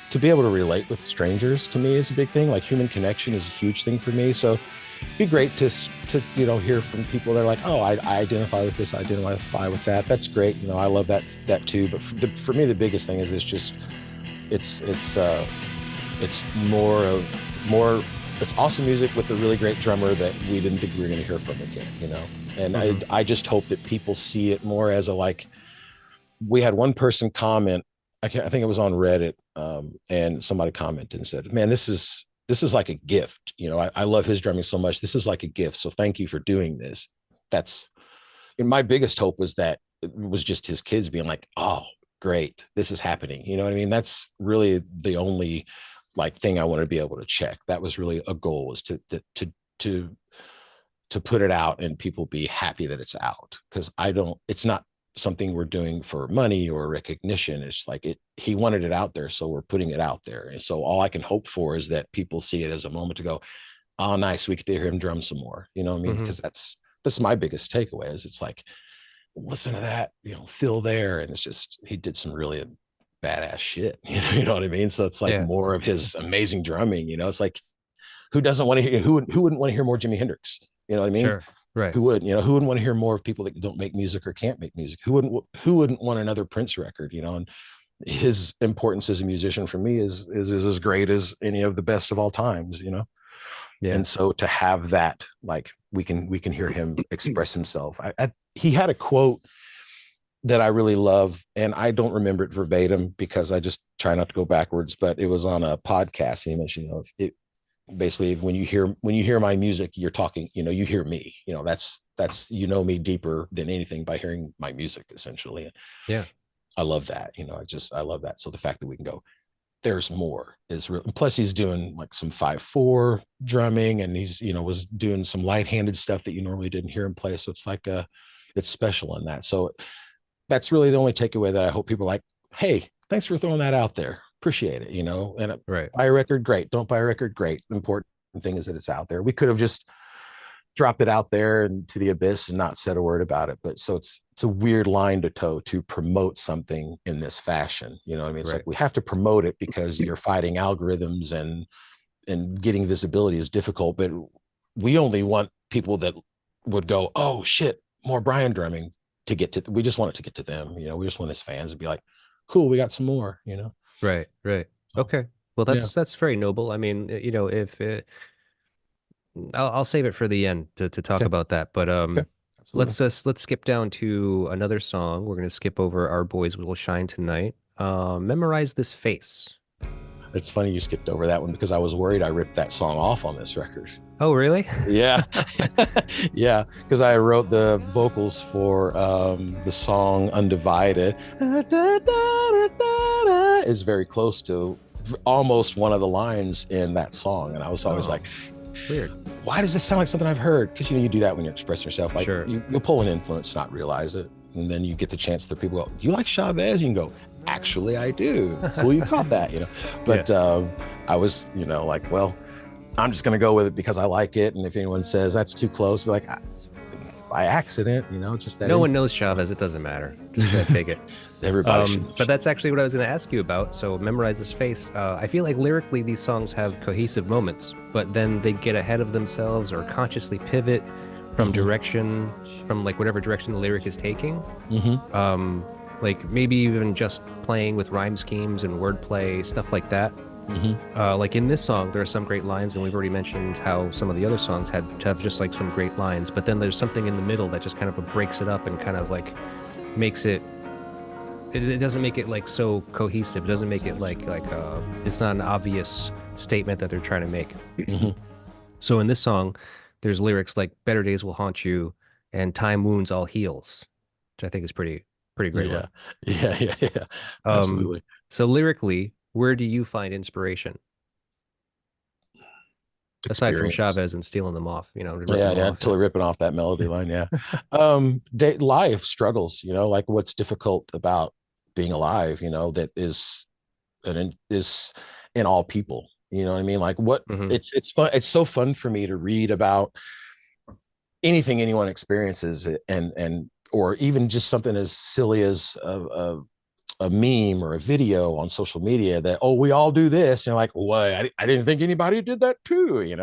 to be able to relate with strangers. To me is a big thing. Like human connection is a huge thing for me. So it'd be great to hear from people that are like, oh, I identify with this, I identify with that. That's great. I love that too. But for me, the biggest thing is it's more it's awesome music with a really great drummer that we didn't think we were going to hear from again. And Hmm. I just hope that people see it more as a, like, we had one person comment, I think it was on Reddit, and somebody commented and said, man, this is this is like a gift. I love his drumming so much. This is like a gift. So thank you for doing this. That's my biggest hope was that it was just his kids being like, oh, great, this is happening. You know what I mean? That's really the only like thing I wanted to be able to check. That was really a goal, was to to put it out and people be happy that it's out. Because it's not something we're doing for money or recognition. It's like he wanted it out there, so we're putting it out there. And so all I can hope for is that people see it as a moment to go, oh, nice, we get to hear him drum some more. You know what I mean? Because that's my biggest takeaway, is it's like, listen to that, feel there. And it's just, he did some really badass shit. You know what I mean? So it's like more of his amazing drumming. It's like, who doesn't want to hear, who wouldn't want to hear more Jimi Hendrix? You know what I mean? Sure. Right. Who would, who wouldn't want to hear more of people that don't make music or can't make music? Who wouldn't want another Prince record? And his importance as a musician for me is as great as any of the best of all times. Yeah. And so to have that, like, we can hear him express himself. He had a quote that I really love, and I don't remember it verbatim because I just try not to go backwards, but it was on a podcast. He mentioned, it basically, when you hear my music, you're talking, you hear me. That's me deeper than anything by hearing my music, essentially. Yeah. I love that. I love that. So the fact that we can go, there's more, is real. Plus he's doing like some 5/4 drumming, and he's, was doing some light-handed stuff that you normally didn't hear him play. So it's like it's special in that. So that's really the only takeaway, that I hope people are like, hey, thanks for throwing that out there. Appreciate it. And right. Buy a record, great. Don't buy a record, great. The important thing is that it's out there. We could have just dropped it out there and to the abyss and not said a word about it. But so it's a weird line to toe to promote something in this fashion. You know what I mean? It's like, we have to promote it because you're fighting algorithms, and getting visibility is difficult. But we only want people that would go, oh shit, more Bryan drumming, to get to. We just want it to get to them. We just want his fans to be like, cool, we got some more. Right. Okay. Well, that's very noble. I mean, if I'll save it for the end to talk about that. But let's skip down to another song. We're gonna skip over Our Boys Will Shine Tonight. Memorize This Face. It's funny you skipped over that one, because I was worried I ripped that song off on this record. Oh, really? Yeah. Yeah, because I wrote the vocals for the song Undivided. Is very close to almost one of the lines in that song. And I was always like, weird. Why does this sound like something I've heard? Because you do that when you're expressing yourself. Like, sure. You'll pull an influence, not realize it. And then you get the chance that people go, you like Chavez? You can go, actually, I do. Cool, you caught that, But I was, like, well, I'm just going to go with it because I like it. And if anyone says that's too close, be like, by accident, just that. No one knows Chavez. It doesn't matter. Just gonna take it. Everybody but that's actually what I was going to ask you about. So Memorize This Face. I feel like lyrically these songs have cohesive moments, but then they get ahead of themselves or consciously pivot from direction, from like whatever direction the lyric is taking. Like maybe even just playing with rhyme schemes and wordplay, stuff like that. Like in this song, there are some great lines, and we've already mentioned how some of the other songs have just like some great lines, but then there's something in the middle that just kind of breaks it up and kind of like makes it doesn't make it like so cohesive. It doesn't make it like it's not an obvious statement that they're trying to make. So in this song, there's lyrics like "Better days will haunt you" and "Time wounds all heals," which I think is pretty great. Yeah. Absolutely. So lyrically, where do you find inspiration? Aside from Chavez and stealing them off, totally ripping off that melody line. Yeah. Life struggles, like what's difficult about being alive, that is in all people, you know what I mean? Like it's fun. It's so fun for me to read about anything anyone experiences, and or even just something as silly as a meme or a video on social media that, oh, we all do this. Like, what? I didn't think anybody did that too.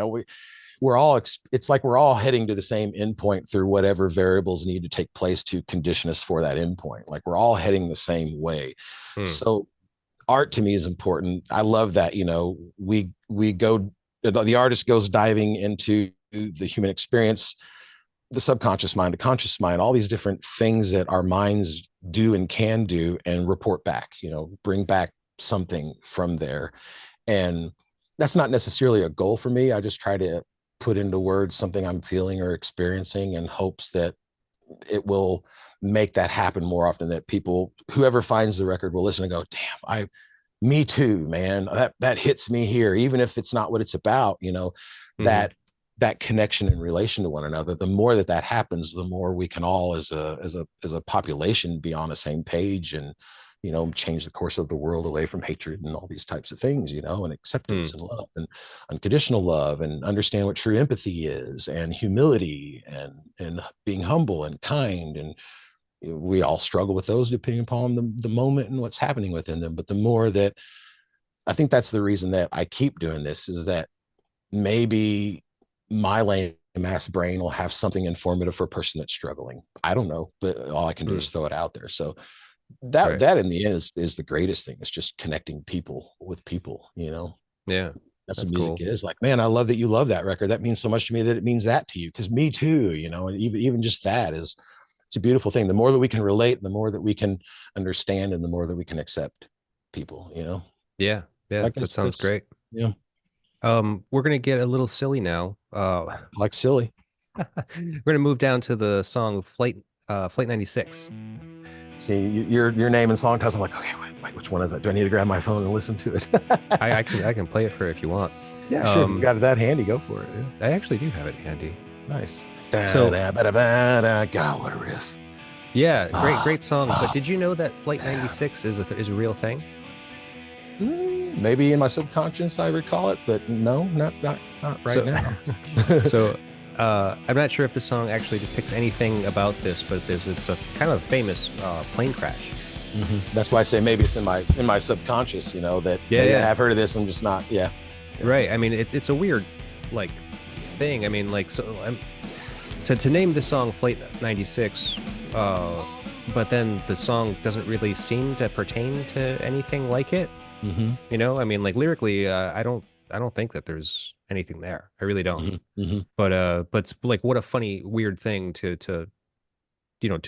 We're all, it's like we're all heading to the same endpoint through whatever variables need to take place to condition us for that endpoint. Like we're all heading the same way. So art to me is important. I love that, the artist goes diving into the human experience, the subconscious mind, the conscious mind, all these different things that our minds do and can do, and report back, bring back something from there. And that's not necessarily a goal for me. I just try to put into words something I'm feeling or experiencing in hopes that it will make that happen more often, that people, whoever finds the record, will listen and go, damn, me too, man. That hits me here, even if it's not what it's about, Hmm. that that connection and relation to one another. The more that that happens, the more we can all, as a population, be on the same page, and change the course of the world away from hatred and all these types of things, and acceptance Mm. and love and unconditional love, and understand what true empathy is, and humility, and being humble and kind. And we all struggle with those depending upon the moment and what's happening within them. But the more that, I think that's the reason that I keep doing this, is that maybe my lame ass brain will have something informative for a person that's struggling. I don't know, but all I can do is Mm. throw it out there. So that Right. that in the end is the greatest thing. It's just connecting people with people. Yeah. That's what That's music cool. is. Like, man, I love that you love that record. That means so much to me that it means that to you, because me too. And even just that is, it's a beautiful thing. The more that we can relate, the more that we can understand, and the more that we can accept people. Yeah. Yeah. I That guess sounds that's, great. yeah, We're gonna get a little silly now. like silly. We're gonna move down to the song Flight 96. See, your name and song titles. I'm like, okay, wait, which one is that? Do I need to grab my phone and listen to it? I can play it for if you want. Yeah, sure. If you Um, got it that handy, go for it. Yeah. I actually do have it handy. Nice. Da, So da, ba, da, ba, da. God, what a riff. yeah, great, Ah, great song. But ah, did you know that Flight yeah. 96 is a real thing? Maybe in my subconscious I recall it, but no, not right So, now. so I'm not sure if the song actually depicts anything about this, but it's a kind of famous plane crash. That's why I say maybe it's in my subconscious. That Yeah, maybe I yeah, have heard of this. I'm just not. Yeah, yeah. right. I mean, it's a weird like thing. I mean, like to name the song Flight 96, but then the song doesn't really seem to pertain to anything like it. Mm-hmm. I mean, like lyrically, I don't think that there's anything there. I really don't. Mm-hmm. Mm-hmm. But like, what a funny, weird thing to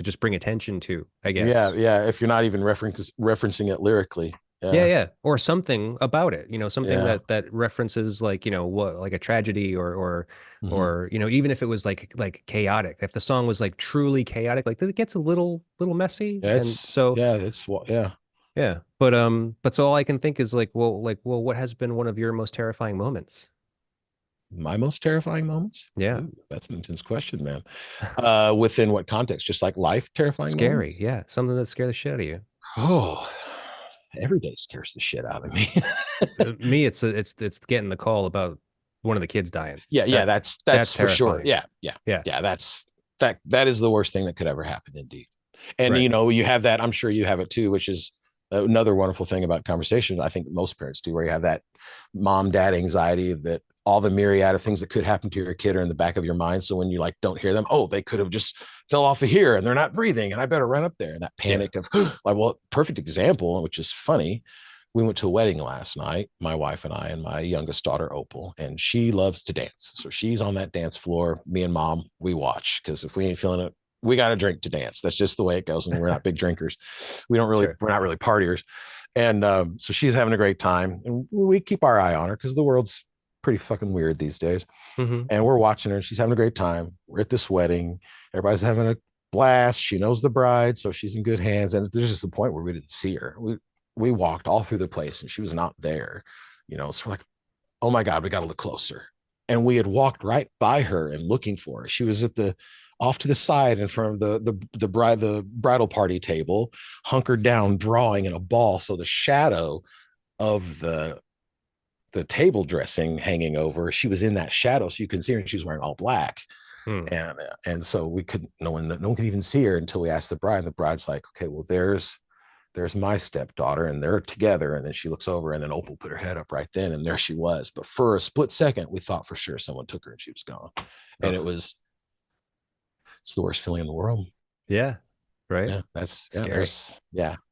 just bring attention to, I Yeah, guess. yeah. If you're not even referencing it lyrically, Yeah, yeah, yeah, or something about it. Something yeah. that references like what like a tragedy Mm-hmm. or even if it was like chaotic. If the song was like truly chaotic, like it gets a little messy, Yeah, and so yeah. yeah. But so all I can think is like, what has been one of your most terrifying moments? My most terrifying moments? Yeah. Ooh, that's an intense question, man. Within what context? Just like life terrifying Scary. moments? Yeah. Something that scared the shit out of you. Oh, every day scares the shit out of me. Me, it's getting the call about one of the kids dying. Yeah, yeah, That that's that's for sure. terrifying. Yeah, yeah, Yeah. yeah. That is the worst thing that could ever happen, indeed. And Right. you have that. I'm sure you have it too, which is another wonderful thing about conversation. I think most parents do, where you have that mom dad anxiety, that all the myriad of things that could happen to your kid are in the back of your mind. So when you like don't hear them, oh, they could have just fell off of here and they're not breathing, and I better run up there. And that Yeah. panic of like, well, perfect example, which is funny. We went to a wedding last night, my wife and I, and my youngest daughter, Opal, and she loves to dance. So she's on that dance floor. Me and mom, we watch, because if we ain't feeling it, we got to drink to dance. That's just the way it goes. And we're not big drinkers. Sure. We're not really partiers. And so she's having a great time. And we keep our eye on her because the world's pretty fucking weird these days. Hmm. And we're watching her and she's having a great time. We're at this wedding. Everybody's having a blast. She knows the bride, so she's in good hands. And there's just a point where we didn't see her. We walked all through the place and she was not there. So we're like, oh my God, we got to look closer. And we had walked right by her and looking for her. She was at the off to the side in front of the bridal party table, hunkered down, drawing in a ball. So the shadow of the table dressing hanging over, she was in that shadow, so you can see her, and she was wearing all black. Hmm. And so we could no one could even see her until we asked the bride. And the bride's like, okay, well, there's my stepdaughter, and they're together. And then she looks over, and then Opal put her head up right then, and there she was. But for a split second, we thought for sure someone took her and she was gone. And Oh, it's the worst feeling in the world. yeah. Right. Yeah, Scary.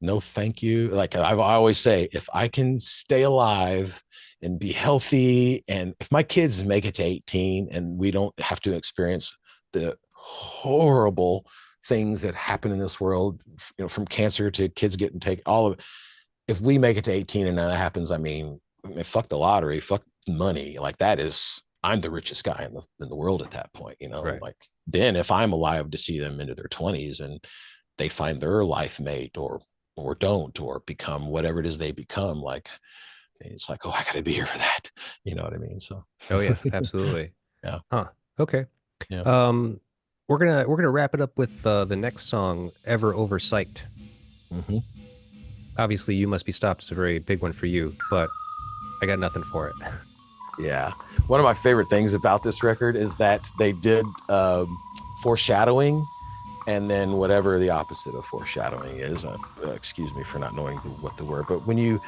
no, thank you. Like I always say, if I can stay alive and be healthy, and if my kids make it to 18 and we don't have to experience the horrible things that happen in this world, from cancer to kids getting taken, all of it. If we make it to 18 and that happens, I mean, fuck the lottery, fuck money. Like that is, I'm the richest guy in the world at that point, you know. Right. Like then if I'm alive to see them into their 20s and they find their life mate or don't or become whatever it is they become, like it's like, oh, I got to be here for that. You know what I mean? So Oh yeah, absolutely. yeah, Huh. Okay. yeah. Um, we're gonna wrap it up with the next song, "Ever Oversight." Mm-hmm. Obviously, "You Must Be Stopped" is a very big one for you, but I got nothing for it. Yeah. One of my favorite things about this record is that they did foreshadowing and then whatever the opposite of foreshadowing is. Excuse me for not knowing what the word, but when you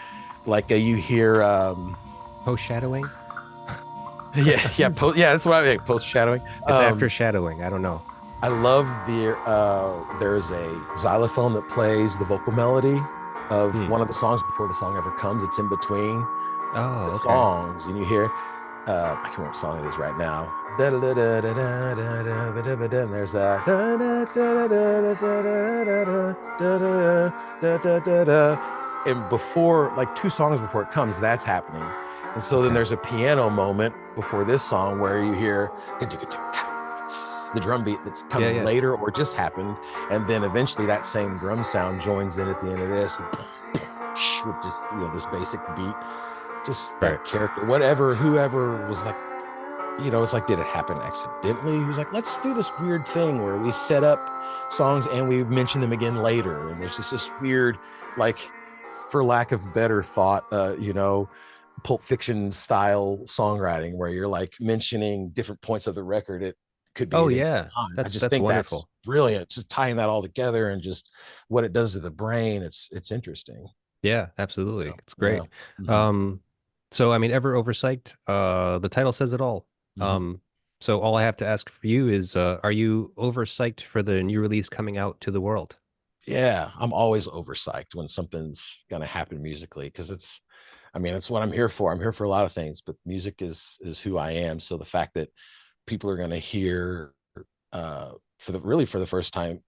like you hear, Post shadowing? yeah, that's what I mean, post shadowing. It's after shadowing. I don't know. I love there's a xylophone that plays the vocal melody of Hmm. one of the songs before the song ever comes. It's in between the Oh, okay. songs, and you hear, I can't remember what song it is right now. And there's that. And before, like two songs before it comes, that's happening. And so then Okay. there's a piano moment before this song where you hear the drum beat that's Yeah, coming yeah. later or just happened. And then eventually that same drum sound joins in at the end of this with just, this basic beat, just Right. that character, whatever, whoever was like, it's like, did it happen accidentally? He was like, let's do this weird thing where we set up songs and we mention them again later. And there's just this weird, like, for lack of better thought, Pulp Fiction style songwriting where you're like mentioning different points of the record. It could be Oh at any yeah. time. I just That's think that's wonderful. brilliant. Just tying that all together and just what it does to the brain. It's interesting. Yeah, absolutely. It's Yeah. great. Mm-hmm. Um, so I mean, "Ever Oversight," the title says it all. Mm-hmm. Um, so all I have to ask for you is, are you overpsyched for the new release coming out to the world? Yeah, I'm always oversized when something's gonna happen musically because it's what I'm here for. I'm here for a lot of things, but music is who I am. So the fact that people are gonna hear for the first time,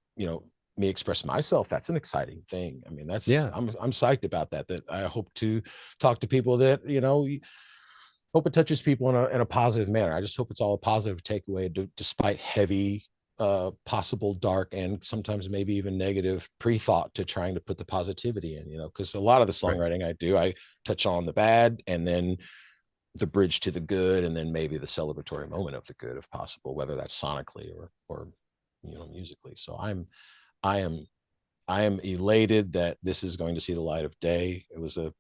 me express myself, that's an exciting thing. I mean, that's Yeah. I'm psyched about that. That I hope to talk to people that, hope it touches people in a positive manner. I just hope it's all a positive takeaway, despite heavy, possible dark and sometimes maybe even negative pre-thought to trying to put the positivity in. Because a lot of the Right. songwriting I do, I touch on the bad and then the bridge to the good, and then maybe the celebratory moment of the good, if possible, whether that's sonically or musically. So I am I am elated that this is going to see the light of day. It was a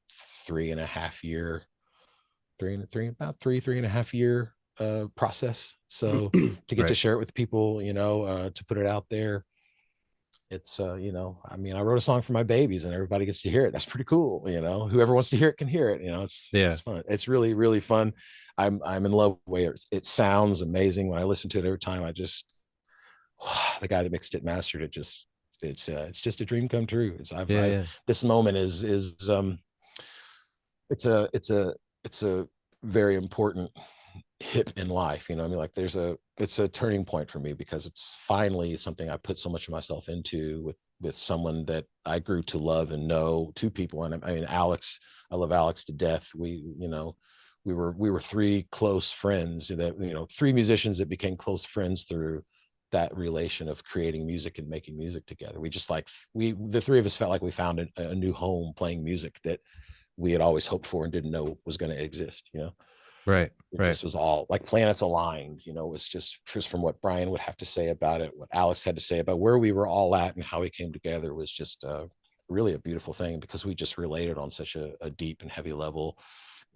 3.5 year three and a half year process. So to get to Right. share it with people, to put it out there, it's I wrote a song for my babies and everybody gets to hear it. That's pretty cool. Whoever wants to hear it can hear it. It's Yeah. fun. It's really, really fun. I'm in love with the way it sounds amazing. When I listen to it every time, I just the guy that mixed it, mastered it, just it's just a dream come true. Yeah, I've yeah. this moment is it's a it's a it's a very important hip in life. I mean, like it's a turning point for me because it's finally something I put so much of myself into with someone that I grew to love and know, two people. And I mean, Alex, I love Alex to death. We were three close friends that, three musicians that became close friends through that relation of creating music and making music together. We just like the three of us felt like we found a new home playing music that we had always hoped for and didn't know was going to exist. Right. It Right. just was all like planets aligned. It was just from what Bryan would have to say about it, what Alex had to say about where we were all at and how we came together was just really a beautiful thing because we just related on such a deep and heavy level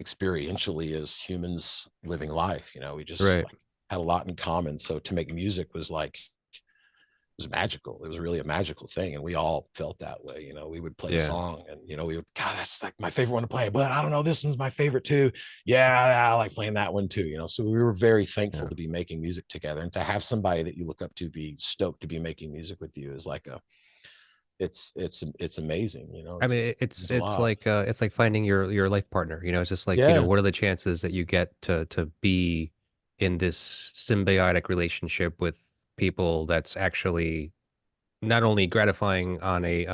experientially as humans living life. We just Right. like had a lot in common. So to make music was like, was magical. It was really a magical thing. And we all felt that way. We would play a Yeah. song and, we would, God, that's like my favorite one to play, but I don't know, this one's my favorite too. Yeah, I like playing that one too. So we were very thankful Yeah. to be making music together and to have somebody that you look up to be stoked to be making music with you is like it's amazing. I mean, It means a lot. it's like finding your life partner. It's just like, Yeah. what are the chances that you get to be in this symbiotic relationship with people that's actually not only gratifying on a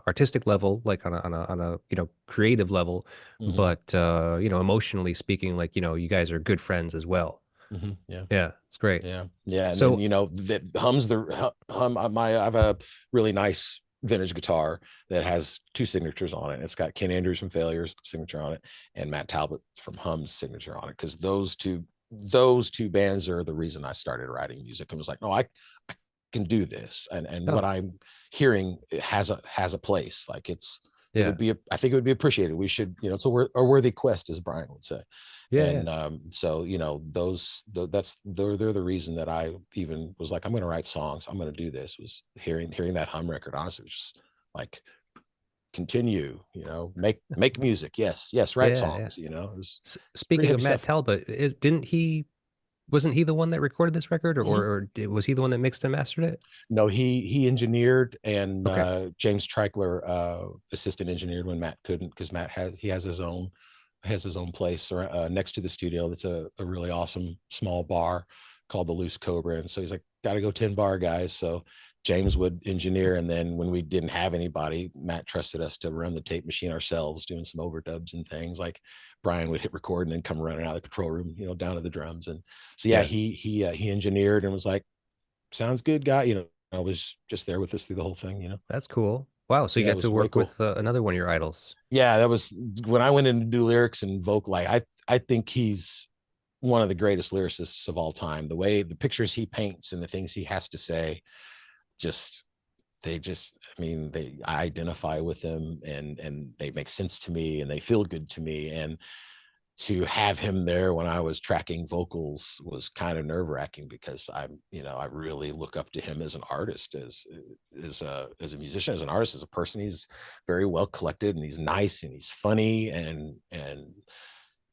artistic level, like on a creative level, Hmm. but emotionally speaking, like you guys are good friends as well. Hmm. Yeah. Yeah, it's great. Yeah, yeah, and then So that hums the hum. I have a really nice vintage guitar that has two signatures on it. It's got Ken Andrews from Failures signature on it, and Matt Talbot from Hum's signature on it. Because those two bands are the reason I started writing music and was like, no, I can do this, and what oh I'm hearing has a place. Like it yeah would be I think it would be appreciated. We should, it's a worthy quest, as Brian would say. yeah yeah And so they're the reason that I even was like, I'm going to write songs, I'm going to do this, was hearing that Hum record. Honestly, it was just like, continue, make music, yes, write yeah yeah. songs, it was pretty Speaking of heavy Matt stuff. Talbot, didn't he wasn't he the one that recorded this record, Mhm. was he the one that mixed and mastered it? No, he engineered, and Okay. James Treichler assistant engineered when Matt couldn't, because Matt has his own place next to the studio. That's a really awesome small bar called the Loose Cobra, and so he's like, got to go 10 bar, guys. So James would engineer, and then when we didn't have anybody, Matt trusted us to run the tape machine ourselves, doing some overdubs and things. Like Brian would hit record and then come running out of the control room, down to the drums. And so yeah, Yeah, he engineered and was like, sounds good, guy. I was just there with us through the whole thing. that's cool. Wow, so you Yeah, it got to was way work cool. with another one of your idols. Yeah, that was when I went in to do lyrics and vocal. Like, I think he's one of the greatest lyricists of all time. The way the pictures he paints and the things he has to say, just I mean, I identify with them, and they make sense to me, and they feel good to me. And to have him there when I was tracking vocals was kind of nerve wracking, because I really look up to him as an artist, as a musician, as an artist, as a person. He's very well collected, and he's nice, and he's funny, and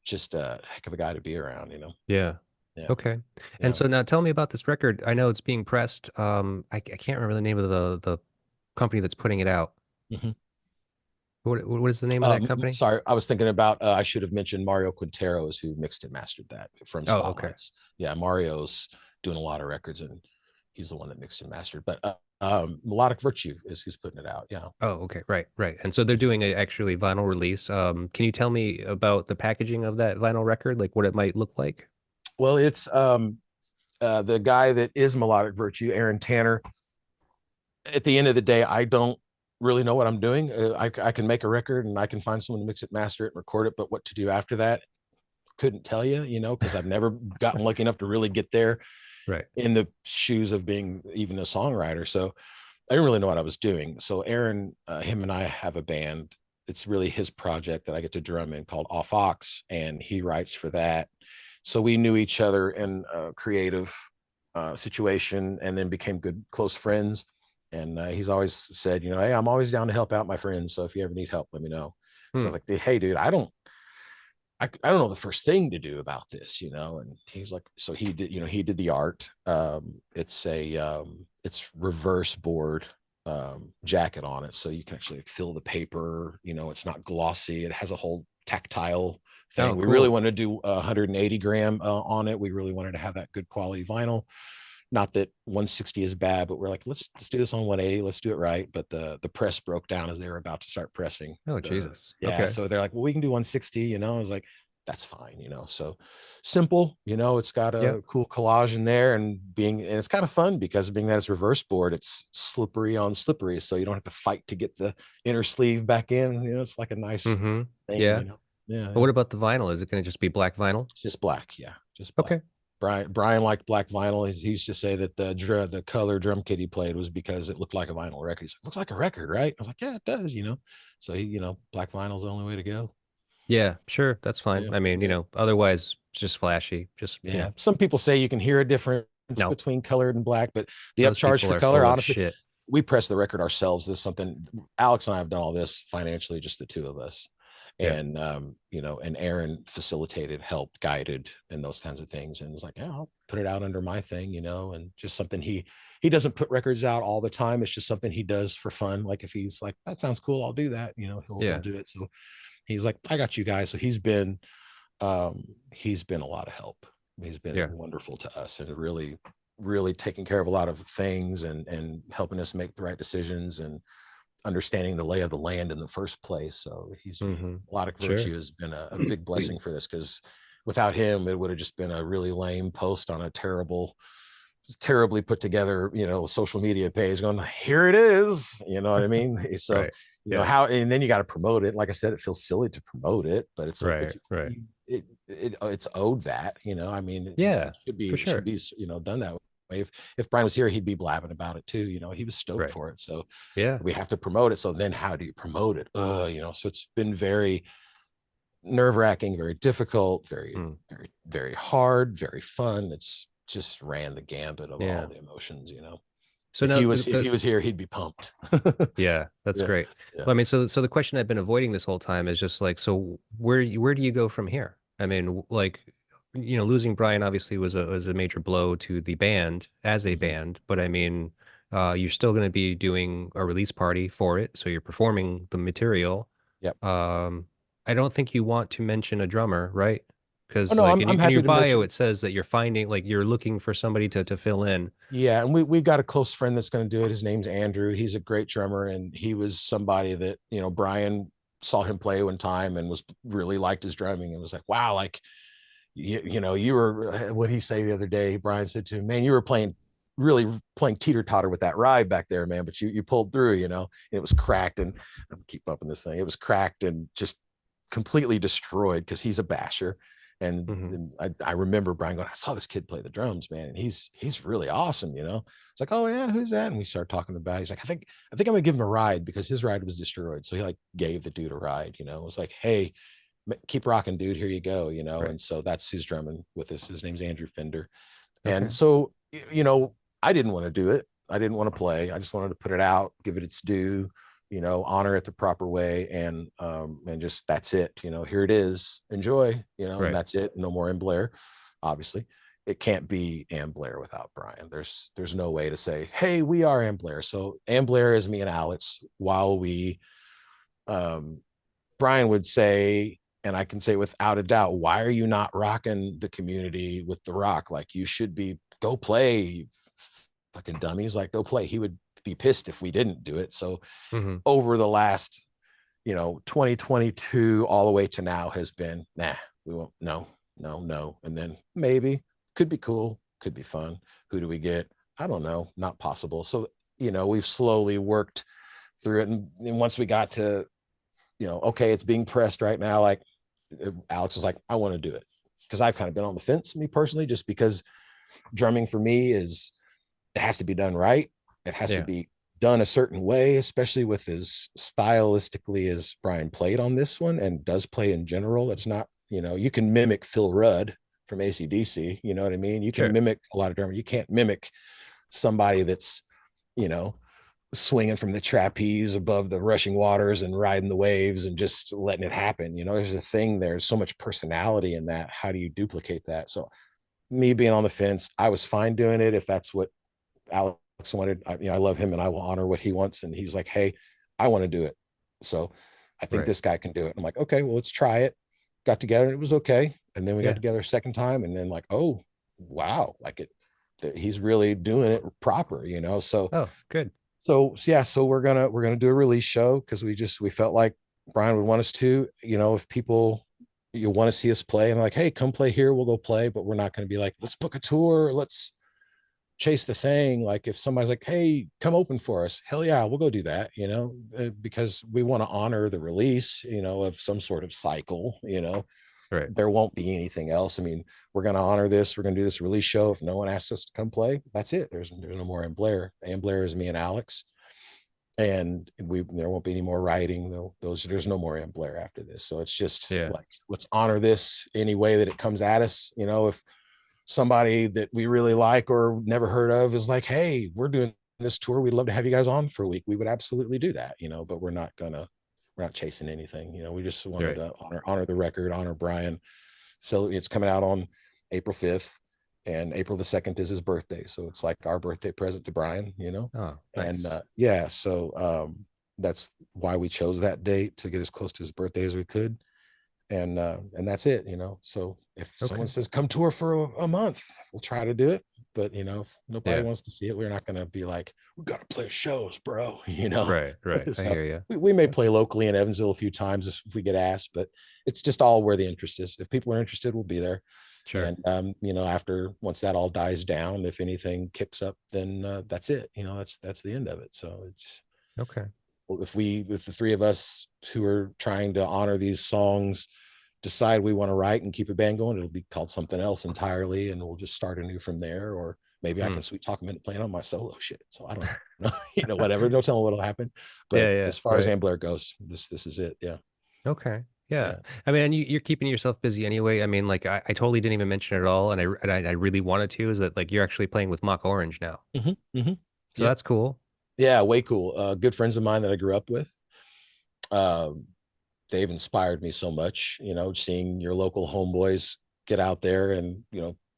just a heck of a guy to be around. Yeah. Yeah. Okay. And Yeah. so now tell me about this record. I know it's being pressed. I can't remember the name of the company that's putting it out. Mhm. What is the name of that company? Sorry, I was thinking about. I should have mentioned Mario Quintero is who mixed and mastered that from Oh, okay. Spotlights. Yeah, Mario's doing a lot of records, and he's the one that mixed and mastered. But Melodic Virtue is who's putting it out. Yeah. Oh, okay. Right, right. And so they're doing a actually vinyl release. Can you tell me about the packaging of that vinyl record, like what it might look like? Well, it's the guy that is Melodic Virtue, Aaron Tanner. At the end of the day, I don't really know what I'm doing. I can make a record, and I can find someone to mix it, master it, and record it. But what to do after that, couldn't tell you, because I've never gotten lucky enough to really get there Right. in the shoes of being even a songwriter. So I didn't really know what I was doing. So Aaron, him and I have a band. It's really his project that I get to drum in, called Off Ox, and he writes for that. So we knew each other in a creative situation, and then became good, close friends. And he's always said, hey, I'm always down to help out my friends. So if you ever need help, let me know. So I Hmm. was like, hey, dude, I don't know the first thing to do about this. And he's like, so he did the art. It's reverse board jacket on it. So you can actually fill the paper, it's not glossy. It has a whole tactile Oh, thing. We really cool. want to do 180 gram on it. We really wanted to have that good quality vinyl. Not that 160 is bad, but we're like, let's do this on 180. Let's do it right. But the press broke down as they were about to start pressing Oh, the Jesus. yeah. Okay. So they're like, well, we can do 160. I was like, that's fine. So simple. It's got Yep. a cool collage in there, and it's kind of fun, because being that it's reverse board, it's slippery on slippery. So you don't have to fight to get the inner sleeve back in. It's like a nice Mm-hmm. thing. Yeah. Yeah, But yeah. what about the vinyl? Is it going to just be black vinyl? It's just black. Yeah, just black. Okay. Brian liked black vinyl. He used to say that the color drum kit he played was because it looked like a vinyl record. He's like, looks like a record, right? I was like, yeah, it does. So black vinyl's the only way to go. Yeah, sure. That's fine. Yeah, I mean, yeah, otherwise it's just flashy. yeah. Some people say you can hear a difference No, between colored and black, but the those upcharge people for are color, full of honestly, shit. we press the record ourselves. This is something Alex and I have done all this financially, just the two of us. Yeah. And Aaron facilitated, helped, guided, and those kinds of things. And it's like, yeah, I'll put it out under my thing, and just something he doesn't put records out all the time. It's just something he does for fun. Like, if he's like, that sounds cool, I'll do that, he'll Yeah. do it. So he's like, I got you guys. So he's been a lot of help. He's been Yeah. wonderful to us, and really really taking care of a lot of things and helping us make the right decisions and understanding the lay of the land in the first place. So he's Mm-hmm. a lot of Sure. virtue has been a big blessing for this, because without him, it would have just been a really lame post on a terribly put together, social media page going, here it is. You know what I mean? So, Right. Yeah. how, and then you got to promote it. Like I said, it feels silly to promote it, but it's like, but Right. Right. it's owed that, I mean, Yeah. For it should sure. be, done that way. If Bryan was here, he'd be blabbing about it too. He was stoked Right. for it. So Yeah. we have to promote it. So then how do you promote it? So it's been very nerve-wracking, very difficult, very, Mm. very, very hard, very fun. It's just ran the gambit of all Yeah. the emotions. So now If he was here, he'd be pumped. yeah, that's Yeah. great. Yeah. Well, I mean, so the question I've been avoiding this whole time is just like, so where do you go from here? I mean, like, losing Brian obviously was a major blow to the band as a Mhm. band, but I mean, you're still going to be doing a release party for it, so you're performing the material. Yep. Um, I don't think you want to mention a drummer, right? Oh Because no, like I'm in your happy to bio, mention. it says that you're finding like you're looking for somebody to fill in. Yeah, and we've got a close friend that's going to do it. His name's Andrew. He's a great drummer, and he was somebody that Brian saw him play one time and was really liked his drumming and was like, wow, like you were, what he say the other day, Brian said to him, man, you were really playing teeter totter with that ride back there, man, but you pulled through, and it was cracked, and I'm keep upping this thing. It was cracked and just completely destroyed because he's a basher. And, Hmm. and I remember Brian going, I saw this kid play the drums, man, and he's really awesome. It's like, oh yeah, who's that? And we started talking about it. He's like, I think I'm gonna give him a ride because his ride was destroyed. So he like gave the dude a ride. It was like, hey, keep rocking, dude, here you go. Right. And so that's who's drumming with us. His name's Andrew Fender. And Okay. so, I didn't want to do it. I didn't want to play. I just wanted to put it out, give it its due, honor it the proper way, and just that's it. Here it is. Enjoy, and Right. that's it. No more Amblare, obviously. It can't be Amblare without Bryan. There's no way to say, hey, we are Amblare. So Amblare is me and Alex, while we um Bryan would say, and I can say without a doubt, why are you not rocking the community with the rock? Like, you should be, go play, fucking dummies, like go play. He would be pissed if we didn't do it. So Hmm. over the last, 2022 all the way to now has been, nah, we won't, no, no, no. And then maybe, could be cool, could be fun. Who do we get? I don't know, not possible. So, we've slowly worked through it. And once we got to, okay, it's being pressed right now. Like, Alex was like, I want to do it, because I've kind of been on the fence, me personally, just because drumming for me is, it has to be done right. It has to Yeah. be done a certain way, especially with as stylistically as Bryan played on this one and does play in general. It's not, you can mimic Phil Rudd from AC/DC. You know what I mean? You can Sure. mimic a lot of drummers. You can't mimic somebody that's, you know, swinging from the trapeze above the rushing waters and riding the waves and just letting it happen. There's a thing, there's so much personality in that. How do you duplicate that? So me being on the fence, I was fine doing it if that's what Alex wanted. I love him and I will honor what he wants. And he's like, hey, I want to do it. So I think Right. this guy can do it. I'm like, okay, well, let's try it. Got together and it was okay. And then we got Yeah. together a second time, and then like, oh, wow, like he's really doing it proper. Oh, good. So yeah, so we're gonna do a release show, because we felt like Bryan would want us to, if people, you want to see us play, and like, hey, come play here, we'll go play, but we're not going to be like, let's book a tour, let's chase the thing. Like, if somebody's like, hey, come open for us, hell yeah, we'll go do that, because we want to honor the release, of some sort of cycle. Right. There won't be anything else. I mean, we're going to honor this. We're going to do this release show. If no one asks us to come play, that's it. There's no more Amblare. Amblare is me and Alex, and there won't be any more writing. Though there's no more Amblare after this. So it's just Yeah. like, let's honor this any way that it comes at us. If somebody that we really like or never heard of is like, hey, we're doing this tour, we'd love to have you guys on for a week, we would absolutely do that. But we're not chasing anything. We just wanted Right. to honor the record, honor Bryan. So it's coming out on April 5th, and April the 2nd is his birthday. So it's like our birthday present to Bryan. Oh, And nice. yeah, so that's why we chose that date, to get as close to his birthday as we could. And that's it. So If someone Okay. says come tour for a month, we'll try to do it. But if nobody Yeah. wants to see it, we're not going to be like, we got to play shows, bro. You know. Right. Right. I So hear you. we may play Okay. locally in Evansville a few times if we get asked, but it's just all where the interest is. If people are interested, we'll be there. Sure. And after once that all dies down, if anything kicks up, then that's it. That's the end of it. So it's Okay. if the three of us who are trying to honor these songs decide we want to write and keep a band going, it'll be called something else entirely, and we'll just start anew from there. Or maybe I Hmm. can sweet talk them into playing on my solo shit. So I don't know, whatever. No telling what'll happen. But Yeah. Yeah. as far as Right. Amblare goes, this is it. Yeah, Okay. Yeah. yeah. I mean, and you're keeping yourself busy anyway. I mean, like I totally didn't even mention it at all, and I really wanted to, is that like you're actually playing with Mock Orange now. Mm-hmm. So Yep. that's cool. Yeah, way cool. Good friends of mine that I grew up with. Um, they've inspired me so much. Seeing your local homeboys get out there and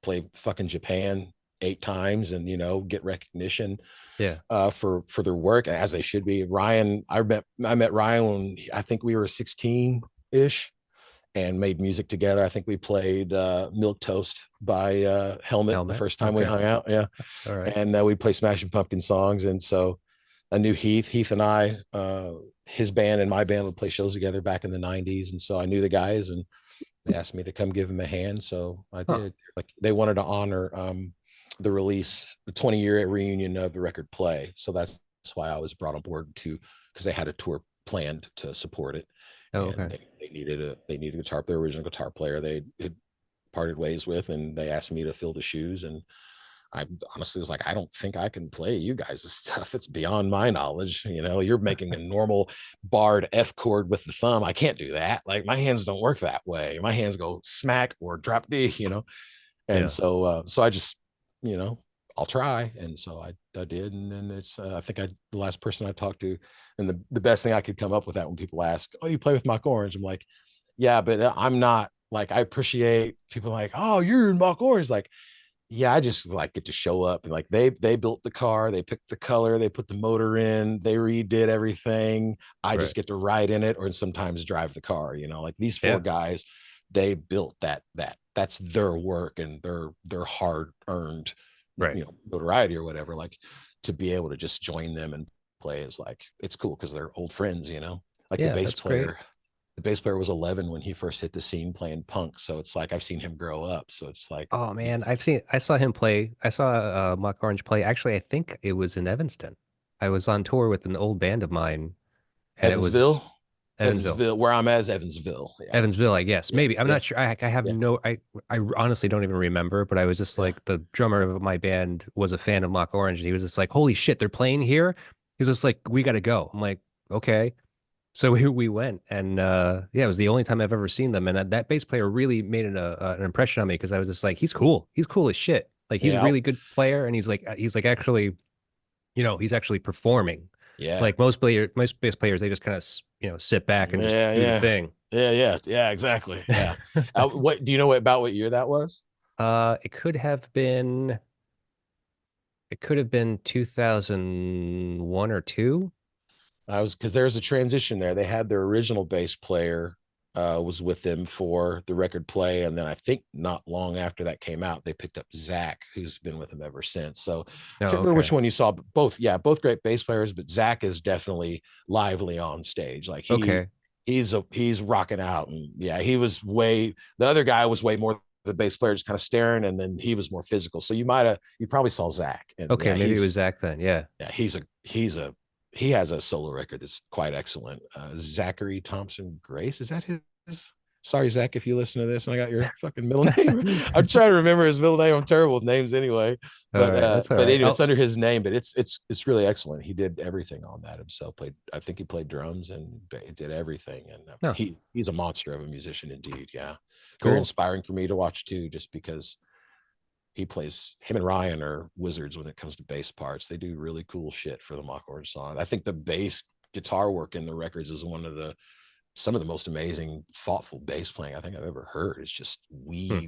play fucking Japan 8 times and get recognition Yeah. for their work, as they should be. Ryan, I met Ryan when I think we were 16 ish and made music together. I think we played Milk Toast by Helmet the Helmet. first time we Okay. hung out. Yeah. All right. And we play Smashing Pumpkin songs. And so I knew Heath and I, his band and my band would play shows together back in the 90s. And so I knew the guys, and they asked me to come give them a hand. So I Huh. did. Like, they wanted to honor the 20-year reunion of the record play. So that's why I was brought on board too, because they had a tour planned to support it. Oh, And okay. they needed a guitar, their original guitar player they had parted ways with, and they asked me to fill the shoes. And I honestly was like, I don't think I can play you guys' stuff. It's beyond my knowledge. You're making a normal barred F chord with the thumb. I can't do that. Like, my hands don't work that way. My hands go smack or drop D. And Yeah. so I just, I'll try. And so I did. And then I think the last person I talked to, and the best thing I could come up with that when people ask, oh, you play with Mock Orange? I'm like, yeah, but I'm not, like, I appreciate people like, oh, you're in Mock Orange. Like, yeah, I just like get to show up, and like they built the car, they picked the color, they put the motor in, they redid everything. I just Right. get to ride in it or sometimes drive the car. Like, these four Yeah. guys, they built that's their work and their hard earned Right. notoriety or whatever. Like, to be able to just join them and play is like, it's cool because they're old friends. Like, Yeah. That's great. the bass player was 11 when he first hit the scene playing punk, so it's like I've seen him grow up. So it's like Oh man, he's I saw him play. I saw Mock Orange play. Actually, I think it was in Evanston. I was on tour with an old band of mine, and it was Evansville. Evansville. Evansville, where I'm at, is Evansville. Yeah, Evansville, I guess. yeah, Maybe. I'm yeah, not sure. I have yeah, no I honestly don't even remember, but I was just yeah. like, the drummer of my band was a fan of Mock Orange, and he was just like, "Holy shit, they're playing here." He's just like, "We got to go." I'm like, "Okay." So we went, and yeah, it was the only time I've ever seen them, and that bass player really made an impression on me, because I was just like, he's cool. He's cool as shit. Like, he's a Yeah, really good player, and he's like actually, he's actually performing. yeah, Like most bass players, they just kind of sit back and just yeah, do the yeah, thing. yeah. Exactly. Yeah. What do you know about what year that was? It could have been 2001 or two. I was because there's a transition there. They had their original bass player was with them for the record play, and then I think not long after that came out, they picked up Zach, who's been with them ever since. So I Oh, can't remember which okay. one you saw, but both, yeah, both great bass players. But Zach is definitely lively on stage. Like, Okay. he's rocking out, and yeah, he was way. The other guy was way more the bass player, just kind of staring, and then he was more physical. So you probably saw Zach, and Okay, yeah, maybe it was Zach then. Yeah. he has a solo record that's quite excellent. Zachary Thompson Grace, is that his? Sorry, Zach, if you listen to this and I got your fucking middle name. I'm trying to remember his middle name. I'm terrible with names anyway. All right, that's all But right. anyway, it's under his name, but it's really excellent. He did everything on that himself. I think he played drums and did everything. And No, he's a monster of a musician indeed. Yeah, very cool. inspiring for me to watch too, just because him and Ryan are wizards when it comes to bass parts. They do really cool shit for the Mock Orange song. I think the bass guitar work in the records is some of the most amazing, thoughtful bass playing I think I've ever heard. It's just Hmm.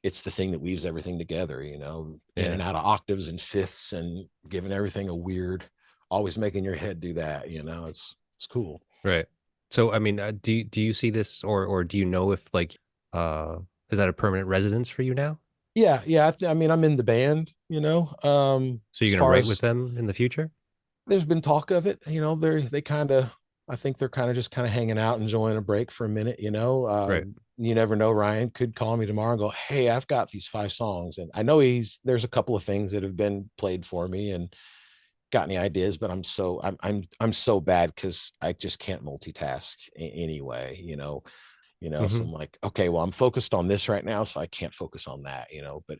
it's the thing that weaves everything together, in Yeah, and out of octaves and fifths and giving everything a weird, always making your head do that. It's cool. right. So, I mean, do you see this, or do you know if, like, Is that a permanent residence for you now? Yeah, yeah. I mean, I'm in the band, you know. So you're As gonna far write with as them in the future? there's been talk of it, you know, they kind of, I think they're kind of just kind of hanging out, enjoying a break for a minute, you know. Right. You never know. Ryan could call me tomorrow and go, "Hey, I've got these 5 songs," and I know there's a couple of things that have been played for me and got any ideas, but I'm so bad because I just can't multitask anyway, you know. So Hmm. I'm like, okay, well, I'm focused on this right now, so I can't focus on that, you know. But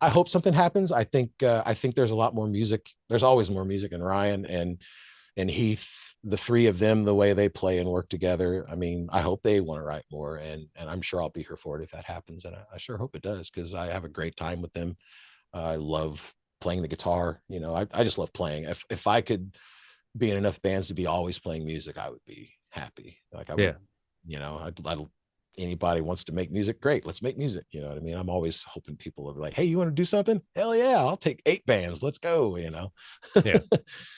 I hope something happens. I think there's a lot more music. There's always more music in Ryan and Heath, the three of them, the way they play and work together. I mean, I hope they want to write more, and I'm sure I'll be here for it if that happens. And I sure hope it does because I have a great time with them. I love playing the guitar. You know, I just love playing. If I could be in enough bands to be always playing music, I would be happy. Like I Yeah. would, you know, I'd anybody wants to make music, great, let's make music. You know what I mean? I'm always hoping people are like, hey, you want to do something? Hell yeah, I'll take 8 bands, let's go, you know. Yeah.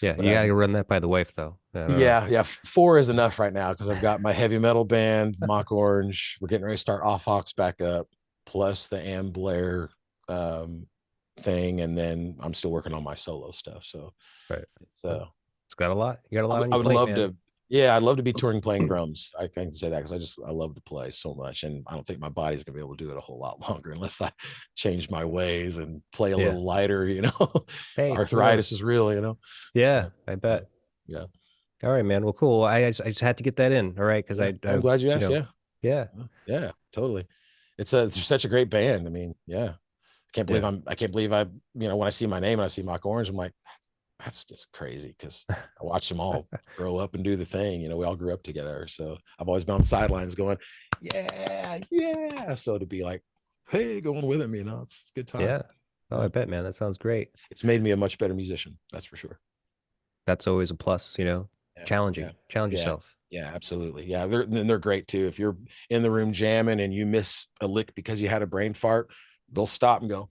Yeah. But You gotta run that by the wife though. I don't know. yeah, 4 is enough right now because I've got my heavy metal band, Mock Orange. We're getting ready to start Off Hawks back up, plus the Amblare um, thing, and then I'm still working on my solo stuff. So Right. it's It's got a lot. You got a lot on I your would plate, love man. to. Yeah, I'd love to be touring playing drums. I can say that because I love to play so much, and I don't think my body's gonna be able to do it a whole lot longer unless I change my ways and play a Yeah. little lighter. You know, Hey, who arthritis knows? is real. You know. Yeah, Yeah, I yeah, bet. yeah. All right, man. Well, cool. I just had to get that in. All right, because Yeah. I'm glad you you asked. know, Yeah, yeah, yeah, totally. It's such a great band. I mean, yeah. yeah, I can't believe I, you know, when I see my name and I see Mock Orange, I'm like, that's just crazy because I watched them all grow up and do the thing. You know, we all grew up together. So I've always been on the sidelines going, yeah, yeah. So to be like, hey, going with him, you know, it's a good time. yeah. Oh, I Yeah. bet, man. That sounds great. It's made me a much better musician. That's for sure. That's always a plus, you know. Yeah. Yeah. Challenge Yeah. yourself. Yeah, absolutely. Yeah, they're great too. If you're in the room jamming and you miss a lick because you had a brain fart, they'll stop and go,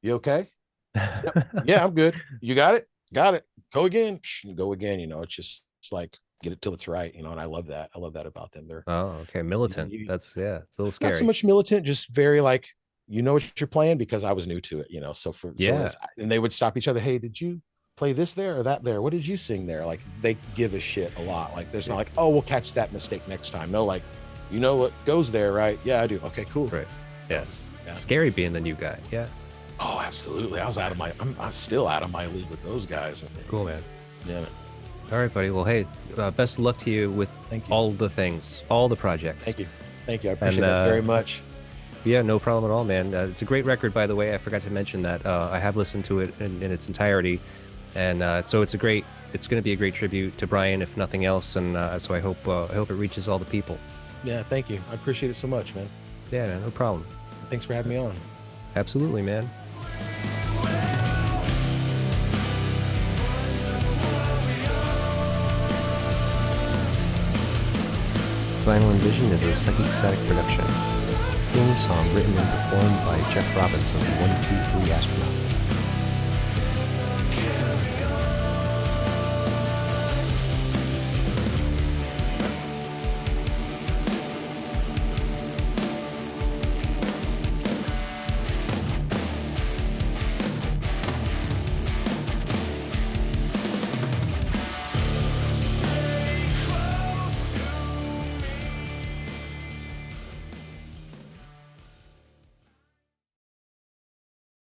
"You okay? Yep. Yeah, I'm good. You got it? Got it. Go again. Go again. You know, it's like get it till it's right, you know, and I love that. I love that about them. They're Oh, okay. Militant. That's yeah. It's a little not so scary. much militant, just very like, you know what you're playing because I was new to it, you know. Yeah. And they would stop each other. Hey, did you play this there or that there? What did you sing there? Like they give a shit a lot. Like there's not like, oh, we'll catch that mistake next time. No, like, you know what goes there, right? Yeah, I do. Okay, cool. Right. Yeah. Yeah. Scary being the new guy. Yeah. Oh, absolutely. I'm still out of my league with those guys. Cool, man. Yeah. All right, buddy. Well, hey, best of luck to you with Thank you. all the things, all the projects. Thank you. Thank you. I appreciate that very much. Yeah, no problem at all, man. It's a great record, by the way. I forgot to mention that. I have listened to it in its entirety, and so it's going to be a great tribute to Bryan, if nothing else. And so I hope it reaches all the people. Yeah, thank you. I appreciate it so much, man. Yeah, man, no problem. Thanks for having me on. Absolutely, man. Vinyl and Vision is a Psychic Static production. Theme song written and performed by Jeff Robinson, 123 Astronaut.